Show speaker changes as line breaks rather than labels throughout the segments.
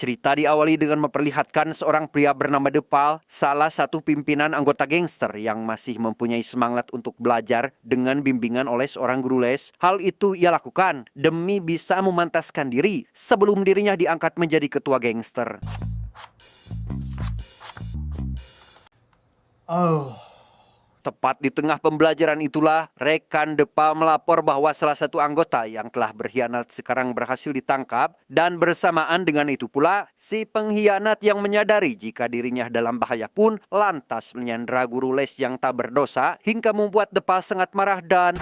Cerita diawali dengan memperlihatkan seorang pria bernama Depal, salah satu pimpinan anggota gangster yang masih mempunyai semangat untuk belajar dengan bimbingan oleh seorang guru les. Hal itu ia lakukan demi bisa memantaskan diri sebelum dirinya diangkat menjadi ketua gangster. Tepat di tengah pembelajaran itulah, rekan Depal melapor bahwa salah satu anggota yang telah berkhianat sekarang berhasil ditangkap, dan bersamaan dengan itu pula, si pengkhianat yang menyadari jika dirinya dalam bahaya pun lantas menyandera guru les yang tak berdosa hingga membuat Depal sangat marah dan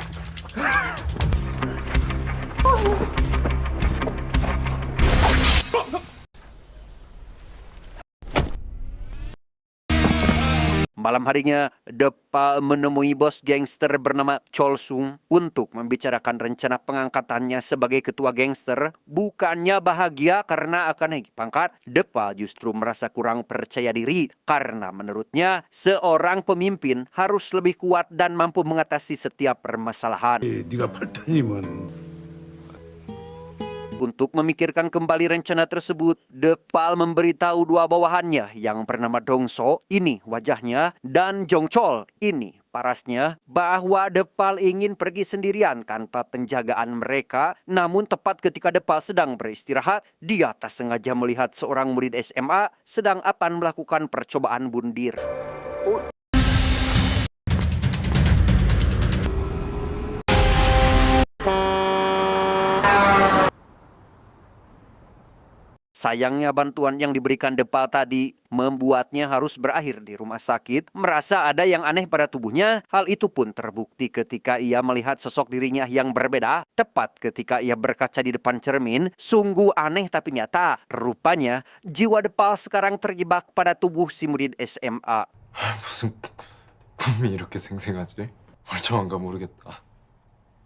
malam harinya, Depal menemui bos gangster bernama Chol Sung untuk membicarakan rencana pengangkatannya sebagai ketua gangster. Bukannya bahagia karena akan naik pangkat, Depal justru merasa kurang percaya diri karena menurutnya seorang pemimpin harus lebih kuat dan mampu mengatasi setiap permasalahan.
네가 팔타님은
Untuk memikirkan kembali rencana tersebut, Depal memberitahu dua bawahannya yang bernama Dongso, ini wajahnya, dan Jongchol, ini parasnya, bahwa Depal ingin pergi sendirian tanpa penjagaan mereka. Namun tepat ketika Depal sedang beristirahat, dia tak sengaja melihat seorang murid SMA sedang akan melakukan percobaan bundir. Sayangnya bantuan yang diberikan Depal tadi membuatnya harus berakhir di rumah sakit. Merasa ada yang aneh pada tubuhnya, hal itu pun terbukti ketika ia melihat sosok dirinya yang berbeda. Tepat ketika ia berkaca di depan cermin, sungguh aneh tapi nyata. Rupanya jiwa Depal sekarang terjebak pada tubuh si murid SMA.
무슨 꿈이 이렇게 생생하지? 멀쩡한가 모르겠다.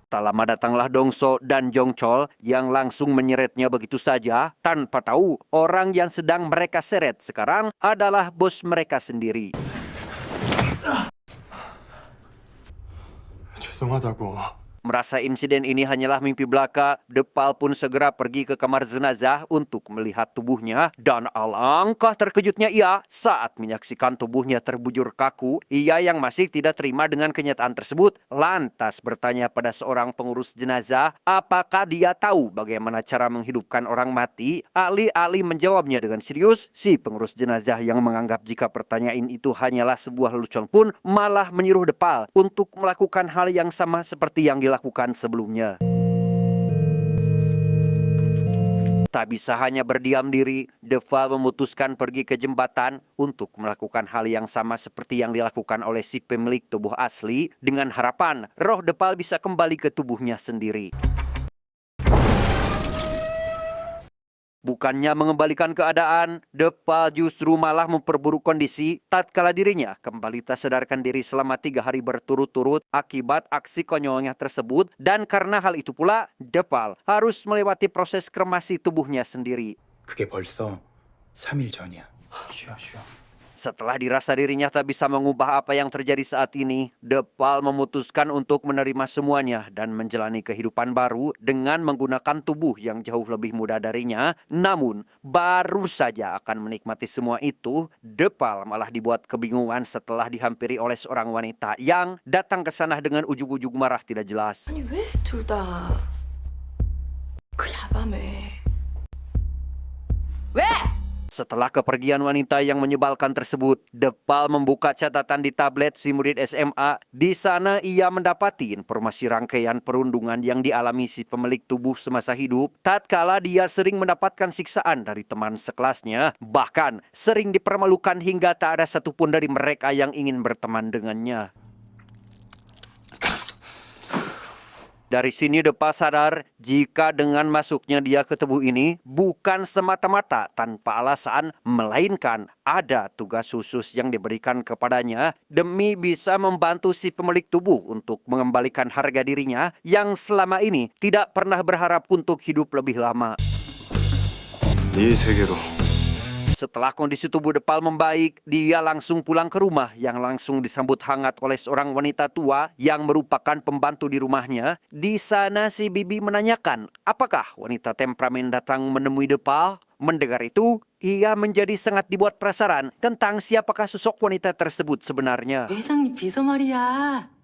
Tak lama datanglah Dongso dan Jongchol yang langsung menyeretnya begitu saja tanpa tahu orang yang sedang mereka seret sekarang adalah bos mereka sendiri.
죄송하다고.
Merasa insiden ini hanyalah mimpi belaka, Depal pun segera pergi ke kamar jenazah untuk melihat tubuhnya, dan alangkah terkejutnya ia saat menyaksikan tubuhnya terbujur kaku. Ia yang masih tidak terima dengan kenyataan tersebut lantas bertanya pada seorang pengurus jenazah apakah dia tahu bagaimana cara menghidupkan orang mati. Alih-alih menjawabnya dengan serius, si pengurus jenazah yang menganggap jika pertanyaan itu hanyalah sebuah lelucon pun malah menyuruh Depal untuk melakukan hal yang sama seperti yang dilakukan sebelumnya. Tak bisa hanya berdiam diri, Depal memutuskan pergi ke jembatan untuk melakukan hal yang sama seperti yang dilakukan oleh si pemilik tubuh asli dengan harapan roh Depal bisa kembali ke tubuhnya sendiri. Bukannya mengembalikan keadaan, Depal justru malah memperburuk kondisi tatkala dirinya kembali tak sadarkan diri selama 3 hari berturut-turut akibat aksi konyolnya tersebut, dan karena hal itu pula Depal harus melewati proses kremasi tubuhnya sendiri.
그게 벌써 3일 전이야.
Setelah dirasa dirinya tak bisa mengubah apa yang terjadi saat ini, Depal memutuskan untuk menerima semuanya dan menjalani kehidupan baru dengan menggunakan tubuh yang jauh lebih muda darinya. Namun, baru saja akan menikmati semua itu, Depal malah dibuat kebingungan setelah dihampiri oleh seorang wanita yang datang ke sana dengan ujug-ujug marah tidak jelas.
아니 왜 둘 다 그 야밤에 왜?
Setelah kepergian wanita yang menyebalkan tersebut, Depal membuka catatan di tablet si murid SMA. Di sana ia mendapati informasi rangkaian perundungan yang dialami si pemilik tubuh semasa hidup. Tatkala dia sering mendapatkan siksaan dari teman sekelasnya, bahkan sering dipermalukan hingga tak ada satupun dari mereka yang ingin berteman dengannya. Dari sini Depal sadar jika dengan masuknya dia ke tubuh ini bukan semata-mata tanpa alasan, melainkan ada tugas khusus yang diberikan kepadanya demi bisa membantu si pemilik tubuh untuk mengembalikan harga dirinya yang selama ini tidak pernah berharap untuk hidup lebih lama.
네 세계로
Setelah kondisi tubuh Depal membaik, dia langsung pulang ke rumah yang langsung disambut hangat oleh seorang wanita tua yang merupakan pembantu di rumahnya. Di sana si Bibi menanyakan, apakah wanita temperamen datang menemui Depal? Mendengar itu, ia menjadi sangat dibuat penasaran tentang siapakah sosok wanita tersebut sebenarnya.
회장님 비서 말이야.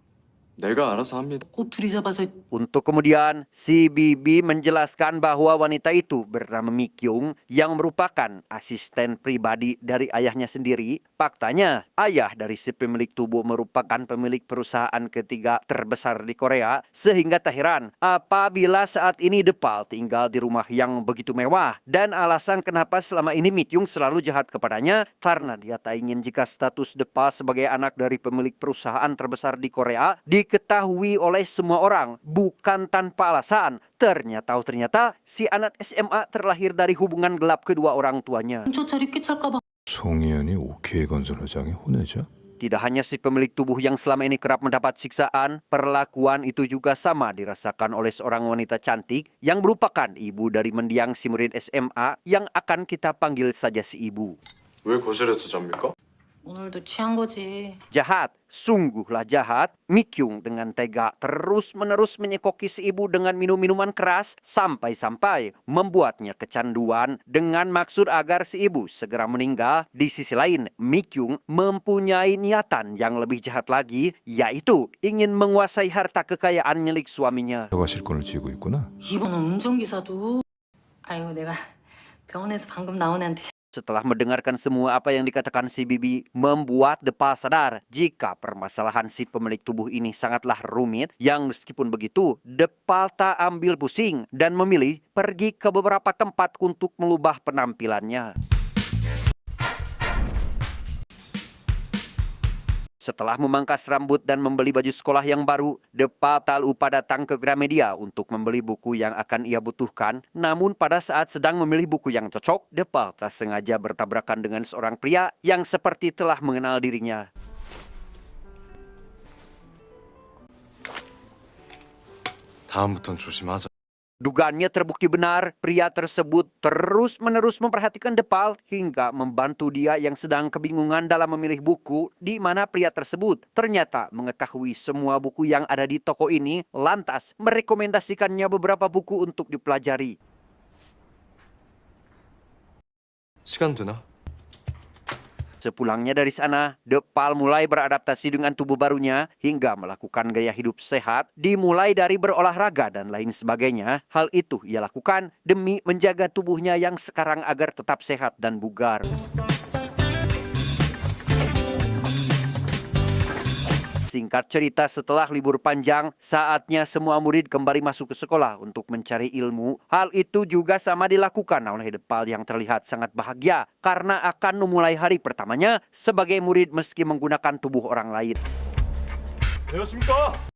내가 알아서 합니다.
꽃 둘이 잡아서
Untuk kemudian, si Bibi menjelaskan bahwa wanita itu bernama Mikyung yang merupakan asisten pribadi dari ayahnya sendiri. Faktanya, ayah dari si pemilik tubuh merupakan pemilik perusahaan ketiga terbesar di Korea. Sehingga tak heran apabila saat ini Depal tinggal di rumah yang begitu mewah. Dan alasan kenapa selama ini Mikyung selalu jahat kepadanya karena dia tak ingin jika status Depal sebagai anak dari pemilik perusahaan terbesar di Korea diketahui oleh semua orang, bukan tanpa alasan. Ternyata si anak SMA terlahir dari hubungan gelap kedua orang tuanya.
훔쳐짜리 꿰찰까봐.
송희연이 OK 건설회장의 혼외자?
Tidak hanya si pemilik tubuh yang selama ini kerap mendapat siksaan, perlakuan itu juga sama dirasakan oleh seorang wanita cantik yang merupakan ibu dari mendiang si murid SMA yang akan kita panggil saja si ibu.
왜 거실에서 잡니까?
오늘도 취한 거지.
Jahat, sungguhlah jahat. Mikyung dengan tega terus-menerus menyekoki si ibu dengan minum-minuman keras sampai-sampai membuatnya kecanduan dengan maksud agar si ibu segera meninggal. Di sisi lain, Mikyung mempunyai niatan yang lebih jahat lagi, yaitu ingin menguasai harta kekayaan milik suaminya.
너가 실권을 쥐고 있구나.
이번 운전기사도. 아유 내가 병원에서 방금 나온 애한테.
Setelah mendengarkan semua apa yang dikatakan si Bibi, membuat Depal sadar jika permasalahan si pemilik tubuh ini sangatlah rumit, yang meskipun begitu, Depal tak ambil pusing dan memilih pergi ke beberapa tempat untuk mengubah penampilannya. Setelah memangkas rambut dan membeli baju sekolah yang baru, Depal tak lupa datang ke Gramedia untuk membeli buku yang akan ia butuhkan. Namun pada saat sedang memilih buku yang cocok, Depal tak sengaja bertabrakan dengan seorang pria yang seperti telah mengenal dirinya.
다음부턴 조심하자.
Dugaannya terbukti benar, pria tersebut terus-menerus memperhatikan Depal hingga membantu dia yang sedang kebingungan dalam memilih buku, di mana pria tersebut ternyata mengetahui semua buku yang ada di toko ini, lantas merekomendasikannya beberapa buku untuk dipelajari.
시간 되나?
Sepulangnya dari sana, Depal mulai beradaptasi dengan tubuh barunya hingga melakukan gaya hidup sehat, dimulai dari berolahraga dan lain sebagainya. Hal itu ia lakukan demi menjaga tubuhnya yang sekarang agar tetap sehat dan bugar. Singkat cerita, setelah libur panjang, saatnya semua murid kembali masuk ke sekolah untuk mencari ilmu. Hal itu juga sama dilakukan oleh Depal yang terlihat sangat bahagia karena akan memulai hari pertamanya sebagai murid meski menggunakan tubuh orang lain.
안녕하십니까?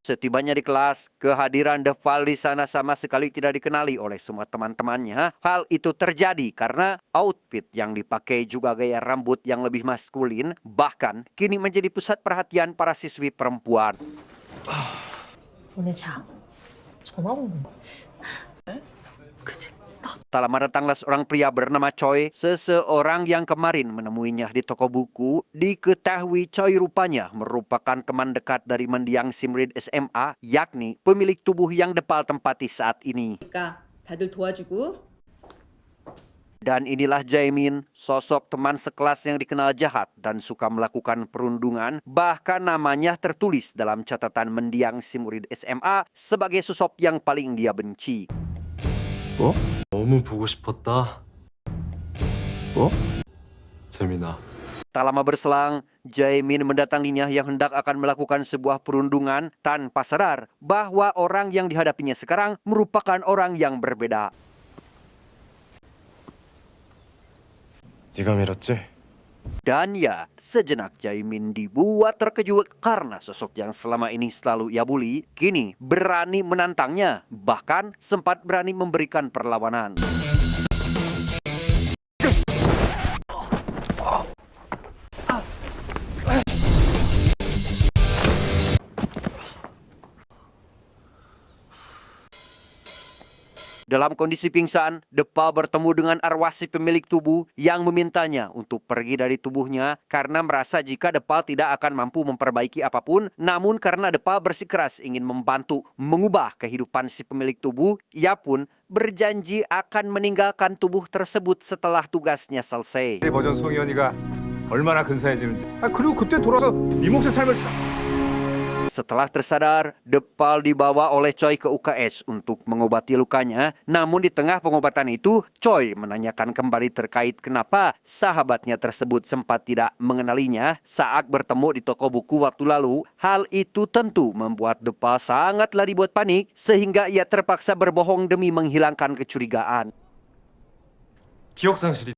Setibanya di kelas, kehadiran Depal di sana sama sekali tidak dikenali oleh semua teman-temannya. Hal itu terjadi karena outfit yang dipakai juga gaya rambut yang lebih maskulin, bahkan kini menjadi pusat perhatian para siswi perempuan.
보내자. 전화 오는 거.
그치.
Tak lama datanglah seorang pria bernama Choi, seseorang yang kemarin menemuinya di toko buku. Diketahui Choi rupanya merupakan teman dekat dari mendiang si murid SMA, yakni pemilik tubuh yang Depal tempati saat ini.
그러니까 다들 도와주고.
Dan inilah Jaemin, sosok teman sekelas yang dikenal jahat dan suka melakukan perundungan. Bahkan namanya tertulis dalam catatan mendiang si murid SMA sebagai sosok yang paling dia benci.
뭐? 너무 보고 싶었다.
뭐?
재민아.
Tak lama berselang, Jaemin mendatanginya yang hendak akan melakukan sebuah perundungan tanpa sadar bahwa orang yang dihadapinya sekarang merupakan orang yang berbeda.
네가 밀었지?
Dan ya, sejenak Jaemin dibuat terkejut karena sosok yang selama ini selalu ia bully, kini berani menantangnya, bahkan sempat berani memberikan perlawanan. Dalam kondisi pingsan, Depal bertemu dengan arwah si pemilik tubuh yang memintanya untuk pergi dari tubuhnya karena merasa jika Depal tidak akan mampu memperbaiki apapun. Namun karena Depal bersikeras ingin membantu mengubah kehidupan si pemilik tubuh, ia pun berjanji akan meninggalkan tubuh tersebut setelah tugasnya selesai.
버전 송이현이가 얼마나 근사해지는지. 그리고 그때 돌아서 네 몫의 삶을
Setelah tersadar, Depal dibawa oleh Choi ke UKS untuk mengobati lukanya. Namun di tengah pengobatan itu, Choi menanyakan kembali terkait kenapa sahabatnya tersebut sempat tidak mengenalinya saat bertemu di toko buku waktu lalu. Hal itu tentu membuat Depal sangatlah dibuat panik sehingga ia terpaksa berbohong demi menghilangkan kecurigaan.
기억 상실이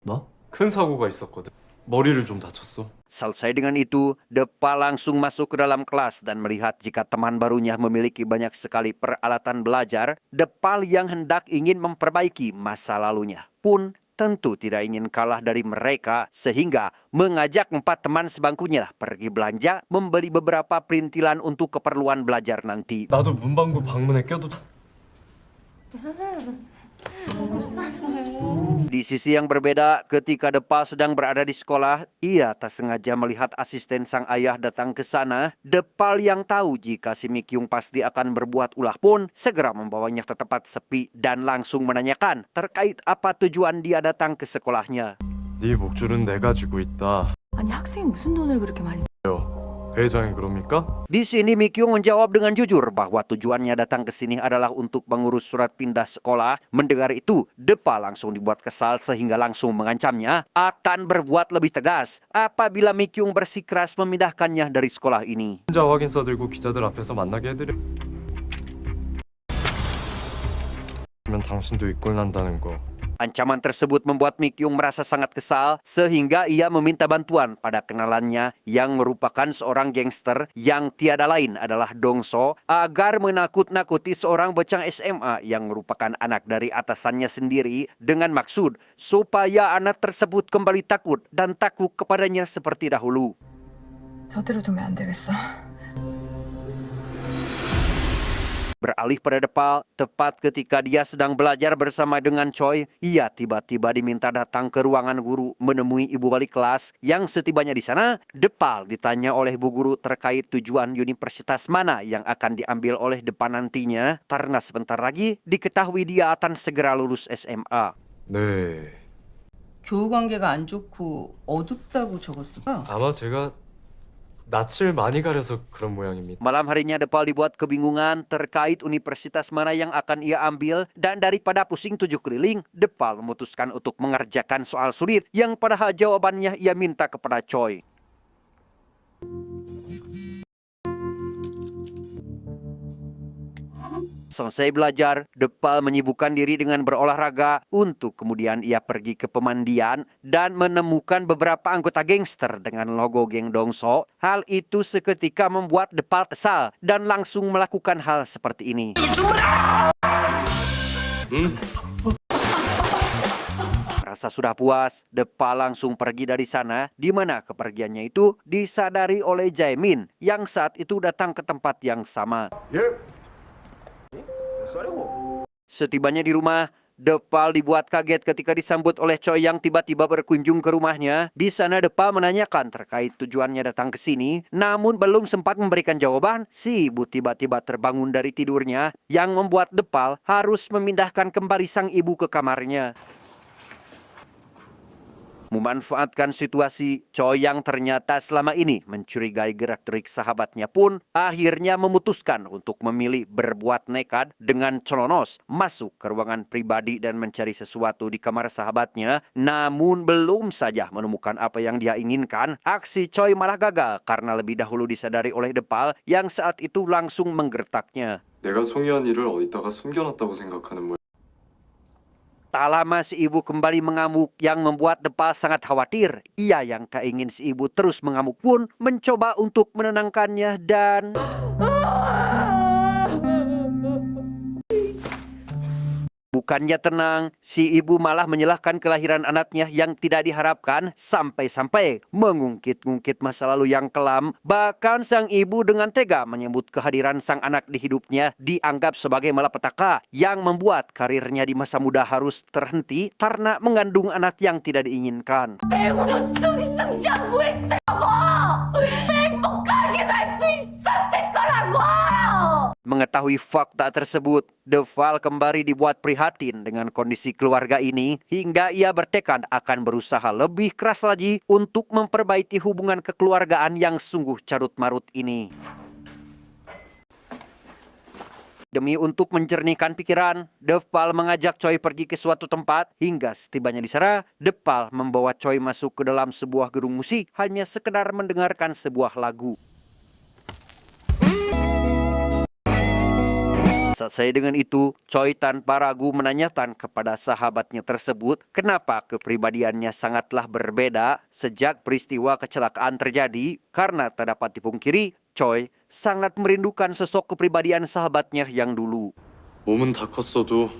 큰 사고가 있었거든. 머리를 좀 다쳤어.
Selesai dengan itu, Depal langsung masuk ke dalam kelas dan melihat jika teman barunya memiliki banyak sekali peralatan belajar. Depal yang hendak ingin memperbaiki masa lalunya pun tentu tidak ingin kalah dari mereka sehingga mengajak 4 teman sebangkunya pergi belanja membeli beberapa perintilan untuk keperluan belajar nanti.
나도 문방구 방문에 껴도
Di sisi yang berbeda, ketika Depal sedang berada di sekolah, ia tak sengaja melihat asisten sang ayah datang ke sana. Depal yang tahu jika si Mikyung pasti akan berbuat ulah pun segera membawanya ke tempat sepi dan langsung menanyakan terkait apa tujuan dia datang ke sekolahnya.
네 목줄은 내가 쥐고 있다.
아니 학생이 무슨 돈을 그렇게 많이
회장이 그럽니까?
Di sini Mikyung menjawab dengan jujur bahwa tujuannya datang ke sini adalah untuk mengurus surat pindah sekolah. Mendengar itu, Depal langsung dibuat kesal sehingga langsung mengancamnya akan berbuat lebih tegas apabila Mikyung bersikeras memindahkannya dari sekolah ini.
혼자 확인서 들고 기자들 앞에서 만나게 해드려. 그러면 당신도 이꼴난다는 거.
Ancaman tersebut membuat Mikyung merasa sangat kesal sehingga ia meminta bantuan pada kenalannya yang merupakan seorang gangster yang tiada lain adalah Dongso agar menakut-nakuti seorang bocah SMA yang merupakan anak dari atasannya sendiri dengan maksud supaya anak tersebut kembali takut dan takut kepadanya seperti dahulu.
저대로 두면 안 되겠어.
Beralih pada Depal, tepat ketika dia sedang belajar bersama dengan Choi, ia tiba-tiba diminta datang ke ruangan guru menemui ibu balik kelas. Yang setibanya di sana, Depal ditanya oleh bu guru terkait tujuan universitas mana yang akan diambil oleh Depal nantinya, karena sebentar lagi diketahui dia akan segera lulus SMA.
네.
교우 관계가 안 좋고 어둡다고 적었어.
아마 제가 낯을 많이 가려서 그런 모양입니다.
Malam harinya Depal dibuat kebingungan terkait universitas mana yang akan ia ambil dan daripada pusing 7 keliling, Depal memutuskan untuk mengerjakan soal sulit yang padahal jawabannya ia minta kepada Choi. Selesai belajar, Depal menyibukkan diri dengan berolahraga untuk kemudian ia pergi ke pemandian dan menemukan beberapa anggota gangster dengan logo geng Dongso. Hal itu seketika membuat Depal kesal dan langsung melakukan hal seperti ini. Rasa sudah puas, Depal langsung pergi dari sana, di mana kepergiannya itu disadari oleh Jaemin yang saat itu datang ke tempat yang sama. Setibanya di rumah, Depal dibuat kaget ketika disambut oleh Choi yang tiba-tiba berkunjung ke rumahnya. Di sana Depal menanyakan terkait tujuannya datang ke sini, namun belum sempat memberikan jawaban, si ibu tiba-tiba terbangun dari tidurnya yang membuat Depal harus memindahkan kembali sang ibu ke kamarnya. Memanfaatkan situasi, Choi yang ternyata selama ini mencurigai gerak-gerik sahabatnya pun akhirnya memutuskan untuk memilih berbuat nekat dengan celonos masuk ke ruangan pribadi dan mencari sesuatu di kamar sahabatnya. Namun belum saja menemukan apa yang dia inginkan, aksi Choi malah gagal karena lebih dahulu disadari oleh Depal yang saat itu langsung menggertaknya.
내가 송이언니를 어디다가 숨겨놨다고 생각하는 모양.
Tak lama si ibu kembali mengamuk yang membuat Depal sangat khawatir. Ia yang tak ingin si ibu terus mengamuk pun mencoba untuk menenangkannya dan... Bukannya tenang, si ibu malah menyalahkan kelahiran anaknya yang tidak diharapkan sampai-sampai mengungkit-ungkit masa lalu yang kelam. Bahkan sang ibu dengan tega menyebut kehadiran sang anak di hidupnya dianggap sebagai malapetaka yang membuat karirnya di masa muda harus terhenti karena mengandung anak yang tidak diinginkan.
배우로서 성장고 있으라고! 행복하게 살 수 있었을 거라고!
Mengetahui fakta tersebut, Deval kembali dibuat prihatin dengan kondisi keluarga ini hingga ia bertekad akan berusaha lebih keras lagi untuk memperbaiki hubungan kekeluargaan yang sungguh carut-marut ini. Demi untuk mencernihkan pikiran, Deval mengajak Choi pergi ke suatu tempat hingga setibanya di sana, Deval membawa Choi masuk ke dalam sebuah gedung musik hanya sekedar mendengarkan sebuah lagu. Selesai dengan itu, Choi tanpa ragu menanyakan kepada sahabatnya tersebut kenapa kepribadiannya sangatlah berbeda sejak peristiwa kecelakaan terjadi. Karena tak dapat dipungkiri, Choi sangat merindukan sosok kepribadian sahabatnya yang dulu.
몸은 다 컸어도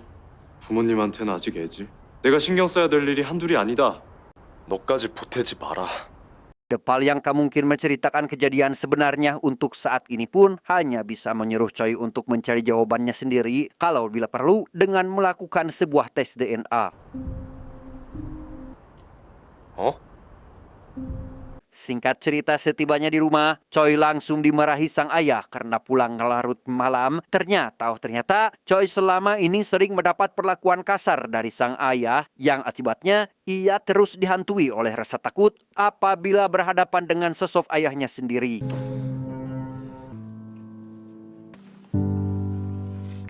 부모님한테는 아직 애지. 내가 신경 써야 될 일이 한둘이 아니다. 너까지 보태지 마라.
Deval yang tak mungkin menceritakan kejadian sebenarnya untuk saat ini pun hanya bisa menyuruh Choi untuk mencari jawabannya sendiri kalau bila perlu dengan melakukan sebuah tes DNA.
어?
Singkat cerita, setibanya di rumah, Choi langsung dimarahi sang ayah karena pulang larut malam. Ternyata Choi selama ini sering mendapat perlakuan kasar dari sang ayah yang akibatnya ia terus dihantui oleh rasa takut apabila berhadapan dengan sosok ayahnya sendiri.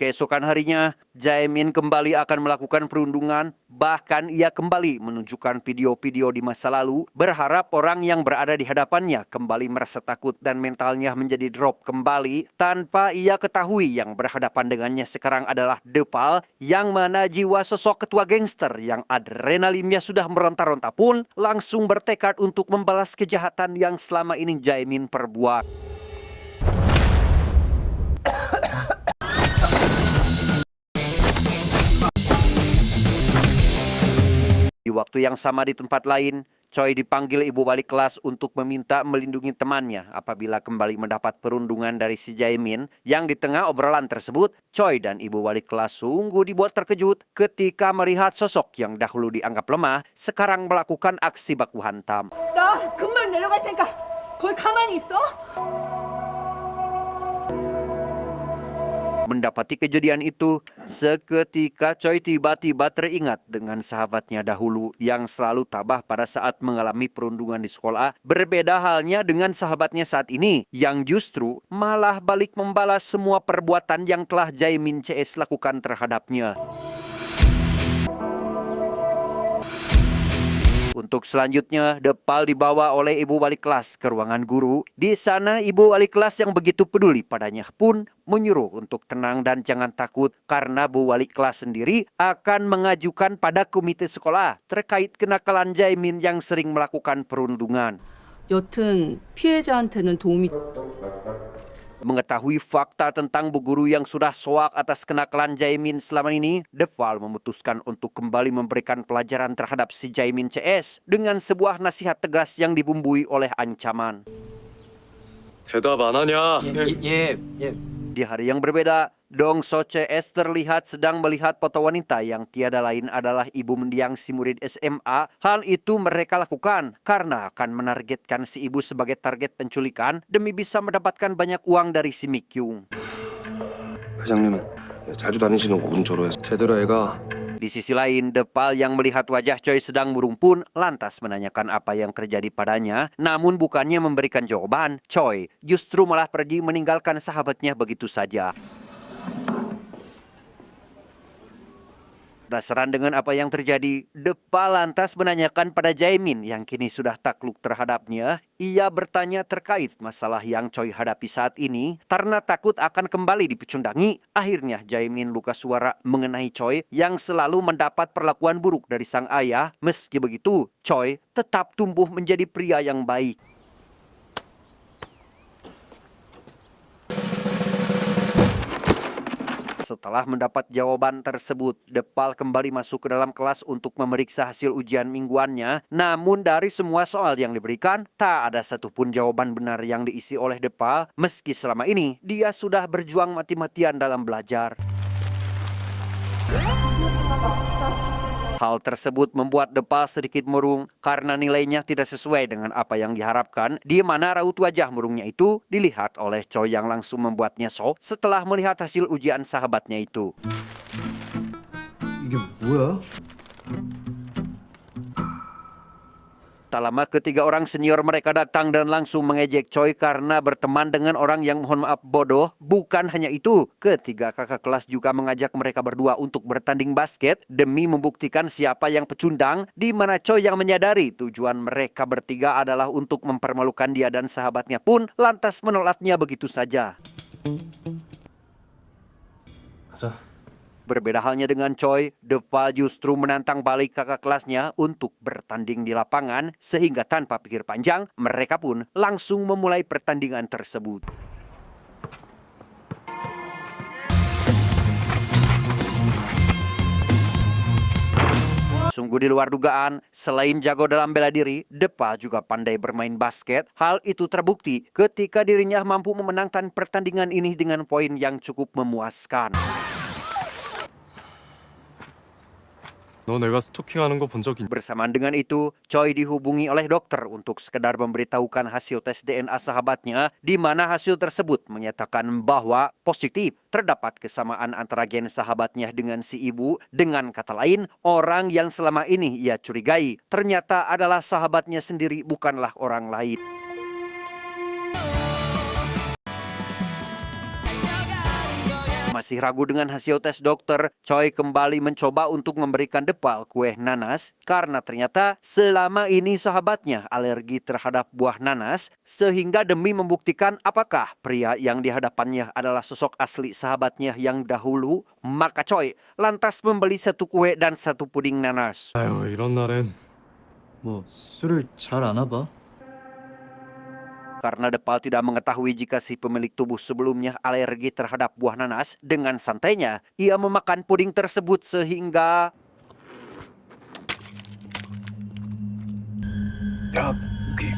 Keesokan harinya, Jae-min kembali akan melakukan perundungan. Bahkan ia kembali menunjukkan video-video di masa lalu, berharap orang yang berada di hadapannya kembali merasa takut dan mentalnya menjadi drop kembali. Tanpa ia ketahui yang berhadapan dengannya sekarang adalah Deval, yang mana jiwa sosok ketua gangster yang adrenalinnya sudah meronta-ronta pun langsung bertekad untuk membalas kejahatan yang selama ini Jae-min perbuat. Di waktu yang sama di tempat lain, Choi dipanggil ibu wali kelas untuk meminta melindungi temannya apabila kembali mendapat perundungan dari si Jae-min. Yang di tengah obrolan tersebut, Choi dan ibu wali kelas sungguh dibuat terkejut ketika melihat sosok yang dahulu dianggap lemah sekarang melakukan aksi baku hantam.
나 금방 내려갈 테니까 거기 가만히 있어.
Mendapati kejadian itu, seketika Choi tiba-tiba teringat dengan sahabatnya dahulu yang selalu tabah pada saat mengalami perundungan di sekolah. Berbeda halnya dengan sahabatnya saat ini, yang justru malah balik membalas semua perbuatan yang telah Jae-min CS lakukan terhadapnya. Untuk selanjutnya, Deval dibawa oleh ibu wali kelas ke ruangan guru. Di sana, ibu wali kelas yang begitu peduli padanya pun menyuruh untuk tenang dan jangan takut karena bu wali kelas sendiri akan mengajukan pada komite sekolah terkait kenakalan Jae-min yang sering melakukan perundungan.
여튼 피해자한테는 도움이
Mengetahui fakta tentang bu guru yang sudah soak atas kenakalan Jae-min selama ini, Deval memutuskan untuk kembali memberikan pelajaran terhadap si Jae-min CS dengan sebuah nasihat tegas yang dibumbui oleh ancaman.
대답 안 하냐?
Di hari yang berbeda, Dong So CS terlihat sedang melihat foto wanita yang tiada lain adalah ibu mendiang si murid SMA. Hal itu mereka lakukan karena akan menargetkan si ibu sebagai target penculikan demi bisa mendapatkan banyak uang dari si Mikyung.
회장님은 자주 다니시는 운전로 제대로 애가
Di sisi lain, Deval yang melihat wajah Choi sedang murung pun lantas menanyakan apa yang terjadi padanya. Namun bukannya memberikan jawaban, Choi justru malah pergi meninggalkan sahabatnya begitu saja. Penasaran dengan apa yang terjadi, Deval lantas menanyakan pada Jae-min yang kini sudah takluk terhadapnya. Ia bertanya terkait masalah yang Choi hadapi saat ini karena takut akan kembali dipecundangi. Akhirnya Jae-min luka suara mengenai Choi yang selalu mendapat perlakuan buruk dari sang ayah. Meski begitu, Choi tetap tumbuh menjadi pria yang baik. Setelah mendapat jawaban tersebut, Depal kembali masuk ke dalam kelas untuk memeriksa hasil ujian mingguannya. Namun dari semua soal yang diberikan, tak ada satupun jawaban benar yang diisi oleh Depal, meski selama ini dia sudah berjuang mati-matian dalam belajar. Hal tersebut membuat Depal sedikit murung karena nilainya tidak sesuai dengan apa yang diharapkan, di mana raut wajah murungnya itu dilihat oleh Choi yang langsung membuatnya shock setelah melihat hasil ujian sahabatnya itu.
이게 뭐야?
Tak lama ketiga orang senior mereka datang dan langsung mengejek Choi karena berteman dengan orang yang mohon maaf bodoh. Bukan hanya itu, ketiga kakak kelas juga mengajak mereka berdua untuk bertanding basket demi membuktikan siapa yang pecundang, di mana Choi yang menyadari tujuan mereka bertiga adalah untuk mempermalukan dia dan sahabatnya pun lantas menolaknya begitu saja.
가자.
Berbeda halnya dengan Choi, Depal justru menantang balik kakak kelasnya untuk bertanding di lapangan sehingga tanpa pikir panjang, mereka pun langsung memulai pertandingan tersebut. Sungguh di luar dugaan, selain jago dalam bela diri, Depal juga pandai bermain basket. Hal itu terbukti ketika dirinya mampu memenangkan pertandingan ini dengan poin yang cukup memuaskan.
너 내가 스토킹하는 거 본 적 있냐?
Bersamaan dengan itu, Choi dihubungi oleh dokter untuk sekedar memberitahukan hasil tes DNA sahabatnya, di mana hasil tersebut menyatakan bahwa positif terdapat kesamaan antara gen sahabatnya dengan si ibu. Dengan kata lain, orang yang selama ini ia curigai ternyata adalah sahabatnya sendiri, bukanlah orang lain. Masih ragu dengan hasil tes dokter, Choi kembali mencoba untuk memberikan Depal kue nanas karena ternyata selama ini sahabatnya alergi terhadap buah nanas, sehingga demi membuktikan apakah pria yang di hadapannya adalah sosok asli sahabatnya yang dahulu, maka Choi lantas membeli satu kue dan satu puding nanas.
아유, 이런 날엔
뭐 술을 잘 안 와봐?
Karena Depal tidak mengetahui jika si pemilik tubuh sebelumnya alergi terhadap buah nanas, dengan santainya ia memakan puding tersebut sehingga
야, 여기.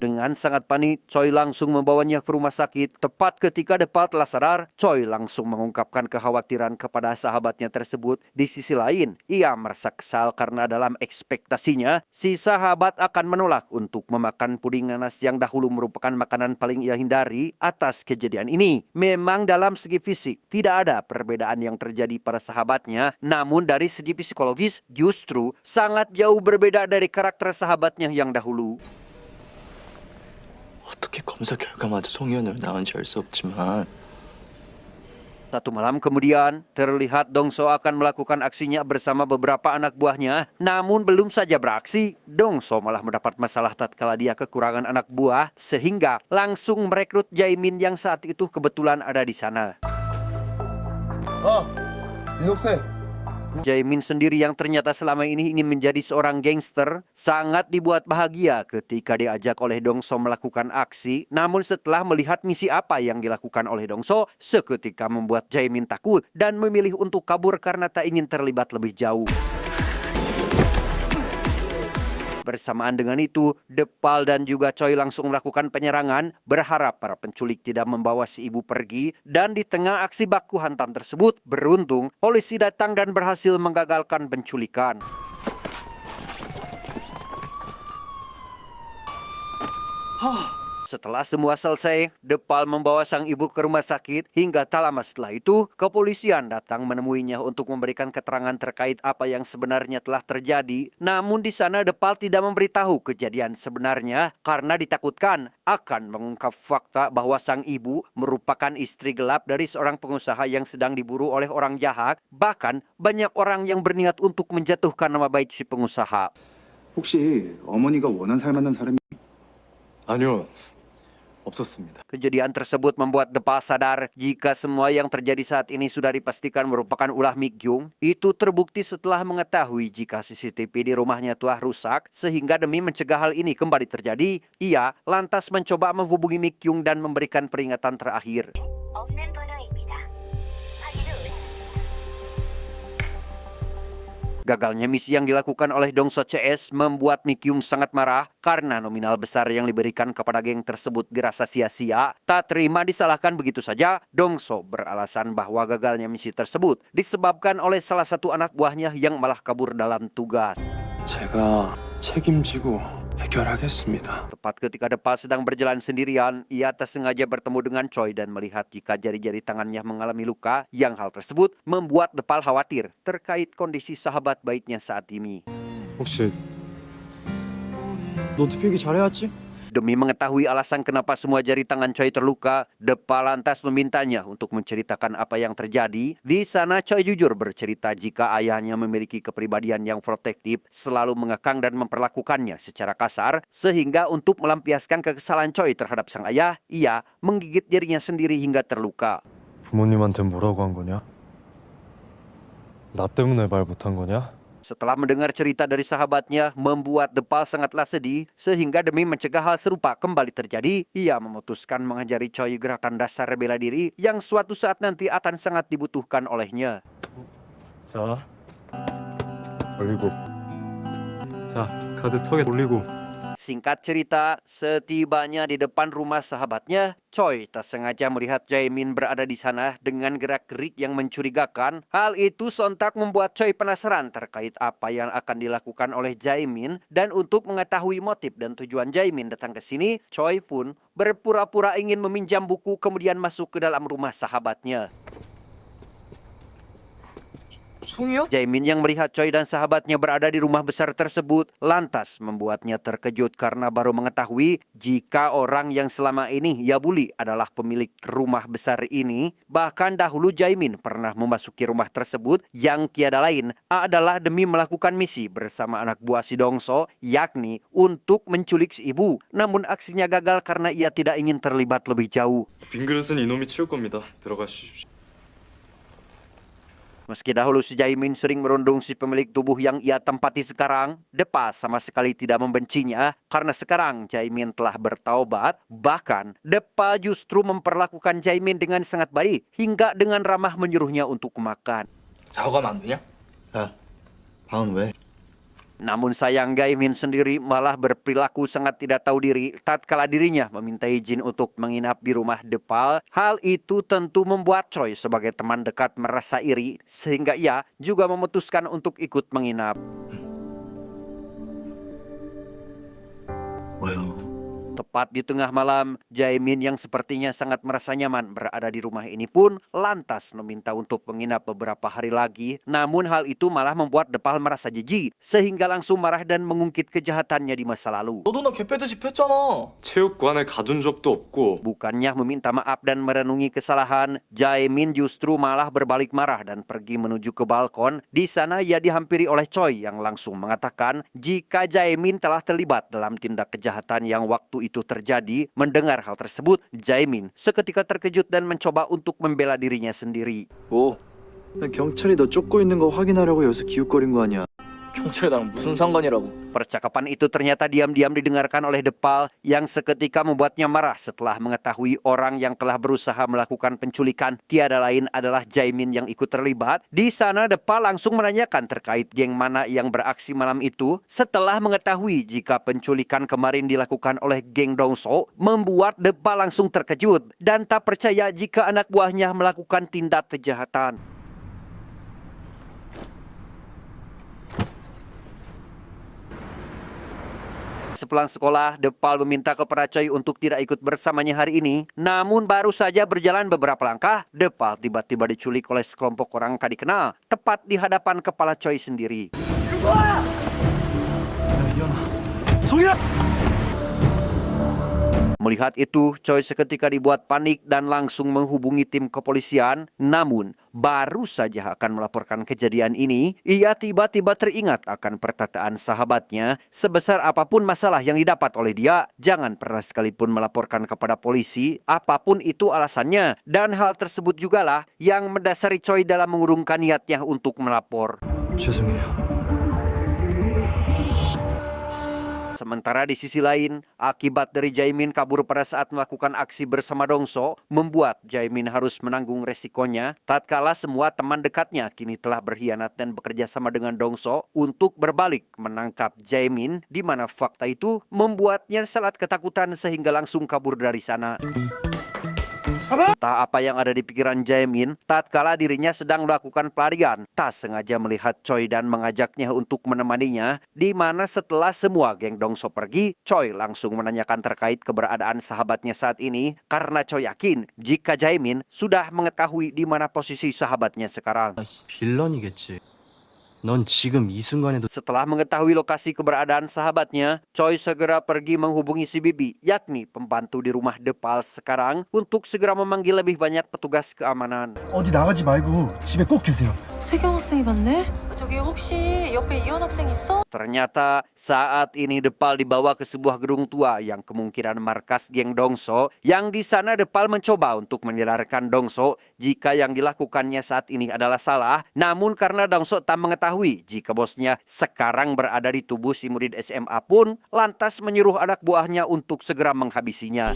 dengan sangat panik, Choi langsung membawanya ke rumah sakit. Tepat ketika Depal telah sadar, Choi langsung mengungkapkan kekhawatiran kepada sahabatnya tersebut. Di sisi lain, ia merasa kesal karena dalam ekspektasinya, si sahabat akan menolak untuk memakan puding nanas yang dahulu merupakan makanan paling ia hindari. Atas kejadian ini, memang dalam segi fisik tidak ada perbedaan yang terjadi pada sahabatnya. Namun dari segi psikologis, justru sangat jauh berbeda dari karakter sahabatnya yang dahulu.
어떻게 검사 결과마저 송이현으로 나온지 알 수 없지만
Satu malam kemudian, terlihat Dongso akan melakukan aksinya bersama beberapa anak buahnya. Namun belum saja beraksi, Dongso malah mendapat masalah tatkala dia kekurangan anak buah, sehingga langsung merekrut Jaemin yang saat itu kebetulan ada di sana.
민옥생.
Jaemin sendiri yang ternyata selama ini ingin menjadi seorang gangster, sangat dibuat bahagia ketika diajak oleh Dongso melakukan aksi. Namun setelah melihat misi apa yang dilakukan oleh Dongso, seketika membuat Jaemin takut dan memilih untuk kabur karena tak ingin terlibat lebih jauh. Bersamaan dengan itu, Depal dan juga Choi langsung melakukan penyerangan, berharap para penculik tidak membawa si ibu pergi. Dan di tengah aksi baku hantam tersebut, beruntung polisi datang dan berhasil menggagalkan penculikan. Setelah semua selesai, Depal membawa sang ibu ke rumah sakit. Hingga tak lama setelah itu, kepolisian datang menemuinya untuk memberikan keterangan terkait apa yang sebenarnya telah terjadi. Namun di sana Depal tidak memberitahu kejadian sebenarnya karena ditakutkan akan mengungkap fakta bahwa sang ibu merupakan istri gelap dari seorang pengusaha yang sedang diburu oleh orang jahat. Bahkan banyak orang yang berniat untuk menjatuhkan nama baik si pengusaha.
혹시 어머니가 원한 살 만난 사람이
아니요. 없었습니다.
Kejadian tersebut membuat Depal sadar jika semua yang terjadi saat ini sudah dipastikan merupakan ulah Mi-kyung. Itu terbukti setelah mengetahui jika CCTV di rumahnya telah rusak, sehingga demi mencegah hal ini kembali terjadi, ia lantas mencoba menghubungi Mi-kyung dan memberikan peringatan terakhir. Gagalnya misi yang dilakukan oleh Dongso CS membuat Mi-kyung sangat marah karena nominal besar yang diberikan kepada geng tersebut dirasa sia-sia. Tak terima disalahkan begitu saja, Dongso beralasan bahwa gagalnya misi tersebut disebabkan oleh salah satu anak buahnya yang malah kabur dalam tugas.
제가 책임지고 해결하겠습니다.
Tepat ketika Depal sedang berjalan sendirian, ia tak sengaja bertemu dengan Choi dan melihat jika jari-jari tangannya mengalami luka, yang hal tersebut membuat Depal khawatir terkait kondisi sahabat baiknya saat ini.
혹시
너 대표기 잘해왔지?
Demi mengetahui alasan kenapa semua jari tangan Choi terluka, Depal lantas memintanya untuk menceritakan apa yang terjadi. Di sana Choi jujur bercerita jika ayahnya memiliki kepribadian yang protektif, selalu mengekang dan memperlakukannya secara kasar, sehingga untuk melampiaskan kekesalan Choi terhadap sang ayah, ia menggigit jarinya sendiri hingga terluka.
부모님한테 뭐라고 한 거냐? 나 때문에 말 못한 거냐?
Setelah mendengar cerita dari sahabatnya, membuat Depal sangatlah sedih, sehingga demi mencegah hal serupa kembali terjadi, ia memutuskan mengajari Choi gerakan dasar bela diri yang suatu saat nanti akan sangat dibutuhkan olehnya.
자, 올리고. 자, 카드 턱에 올리고.
Singkat cerita, setibanya di depan rumah sahabatnya, Choi tak sengaja melihat Jae-min berada di sana dengan gerak-gerik yang mencurigakan. Hal itu sontak membuat Choi penasaran terkait apa yang akan dilakukan oleh Jae-min, dan untuk mengetahui motif dan tujuan Jae-min datang ke sini, Choi pun berpura-pura ingin meminjam buku kemudian masuk ke dalam rumah sahabatnya.
송이요?
Jae-min yang melihat Choi dan sahabatnya berada di rumah besar tersebut lantas membuatnya terkejut karena baru mengetahui jika orang yang selama ini ia bully adalah pemilik rumah besar ini. Bahkan dahulu Jae-min pernah memasuki rumah tersebut yang tiada lain adalah demi melakukan misi bersama anak buah si Dongso, yakni untuk menculik si ibu. Namun aksinya gagal karena ia tidak ingin terlibat lebih jauh.
빈 그릇은 이놈이 치울 겁니다. 들어가시십시오.
Meski dahulu si Jae-min sering merundung si pemilik tubuh yang ia tempati sekarang, Depal sama sekali tidak membencinya karena sekarang Jae-min telah bertaubat. Bahkan Depal justru memperlakukan Jae-min dengan sangat baik hingga dengan ramah menyuruhnya untuk makan.
작업하면 안 되냐?
야, 방은 왜?
Namun sayang Jae-min sendiri malah berperilaku sangat tidak tahu diri tatkala dirinya meminta izin untuk menginap di rumah Depal. Hal itu tentu membuat Choi sebagai teman dekat merasa iri, sehingga ia juga memutuskan untuk ikut menginap.
뭐야?
Tepat di tengah malam, Jae-min yang sepertinya sangat merasa nyaman berada di rumah ini pun lantas meminta untuk menginap beberapa hari lagi. Namun hal itu malah membuat Depal merasa jijik, sehingga langsung marah dan mengungkit kejahatannya di masa lalu.
너도 나 개패듯이 팼잖아.
체육관에 가둔 적도 없고
Bukannya meminta maaf dan merenungi kesalahan, Jae-min justru malah berbalik marah dan pergi menuju ke balkon. Di sana ia dihampiri oleh Choi yang langsung mengatakan jika Jae-min telah terlibat dalam tindak kejahatan yang waktu itu terjadi. Mendengar hal tersebut, Jae-min seketika terkejut dan mencoba untuk membela dirinya sendiri.
뭐? 경찰이 너 쫓고 있는 거 확인하려고 여기서 기웃거린 거 아니야?
경찰이 나랑 무슨 상관이라고?
Percakapan itu ternyata diam-diam didengarkan oleh Depal yang seketika membuatnya marah setelah mengetahui orang yang telah berusaha melakukan penculikan tiada lain adalah Jae-min yang ikut terlibat. Di sana Depal langsung menanyakan terkait geng mana yang beraksi malam itu. Setelah mengetahui jika penculikan kemarin dilakukan oleh geng Dongso, membuat Depal langsung terkejut dan tak percaya jika anak buahnya melakukan tindak kejahatan. Sepulang sekolah, Depal meminta kepada Choi untuk tidak ikut bersamanya hari ini. Namun baru saja berjalan beberapa langkah, Depal tiba-tiba diculik oleh sekelompok orang tak dikenal, tepat di hadapan kepala Choi sendiri. Melihat itu, Choi seketika dibuat panik dan langsung menghubungi tim kepolisian. Namun, baru saja akan melaporkan kejadian ini, ia tiba-tiba teringat akan perkataan sahabatnya, sebesar apapun masalah yang didapat oleh dia, jangan pernah sekalipun melaporkan kepada polisi, apapun itu alasannya. Dan hal tersebut jugalah yang mendasari Choi dalam mengurungkan niatnya untuk melapor.
죄송해요.
Sementara di sisi lain, akibat dari Jaemin kabur pada saat melakukan aksi bersama Dongso, membuat Jaemin harus menanggung resikonya, tatkala semua teman dekatnya kini telah berkhianat dan bekerja sama dengan Dongso untuk berbalik menangkap Jaemin, di mana fakta itu membuatnya sangat ketakutan sehingga langsung kabur dari sana. Entah apa yang ada di pikiran Jaemin, tatkala dirinya sedang melakukan pelarian, tak sengaja melihat Choi dan mengajaknya untuk menemaninya, di mana setelah semua geng Dongso pergi, Choi langsung menanyakan terkait keberadaan sahabatnya saat ini, karena Choi yakin jika Jaemin sudah mengetahui di mana posisi sahabatnya sekarang.
빌런이겠지. 넌 지금 이 순간에도
Setelah mengetahui lokasi keberadaan sahabatnya, Choi segera pergi menghubungi si Bibi, yakni pembantu di rumah Depal sekarang, untuk segera memanggil lebih banyak petugas keamanan.
어디 나가지 말고 집에 꼭 계세요.
세경 학생이 봤네? 저기 혹시 옆에 이현 학생 있어?
Ternyata saat ini Depal dibawa ke sebuah gedung tua yang kemungkinan markas geng Dongso, yang di sana Depal mencoba untuk menyadarkan Dongso jika yang dilakukannya saat ini adalah salah, namun karena Dongso tak mengetahui jika bosnya sekarang berada di tubuh si murid SMA pun lantas menyuruh anak buahnya untuk segera menghabisinya.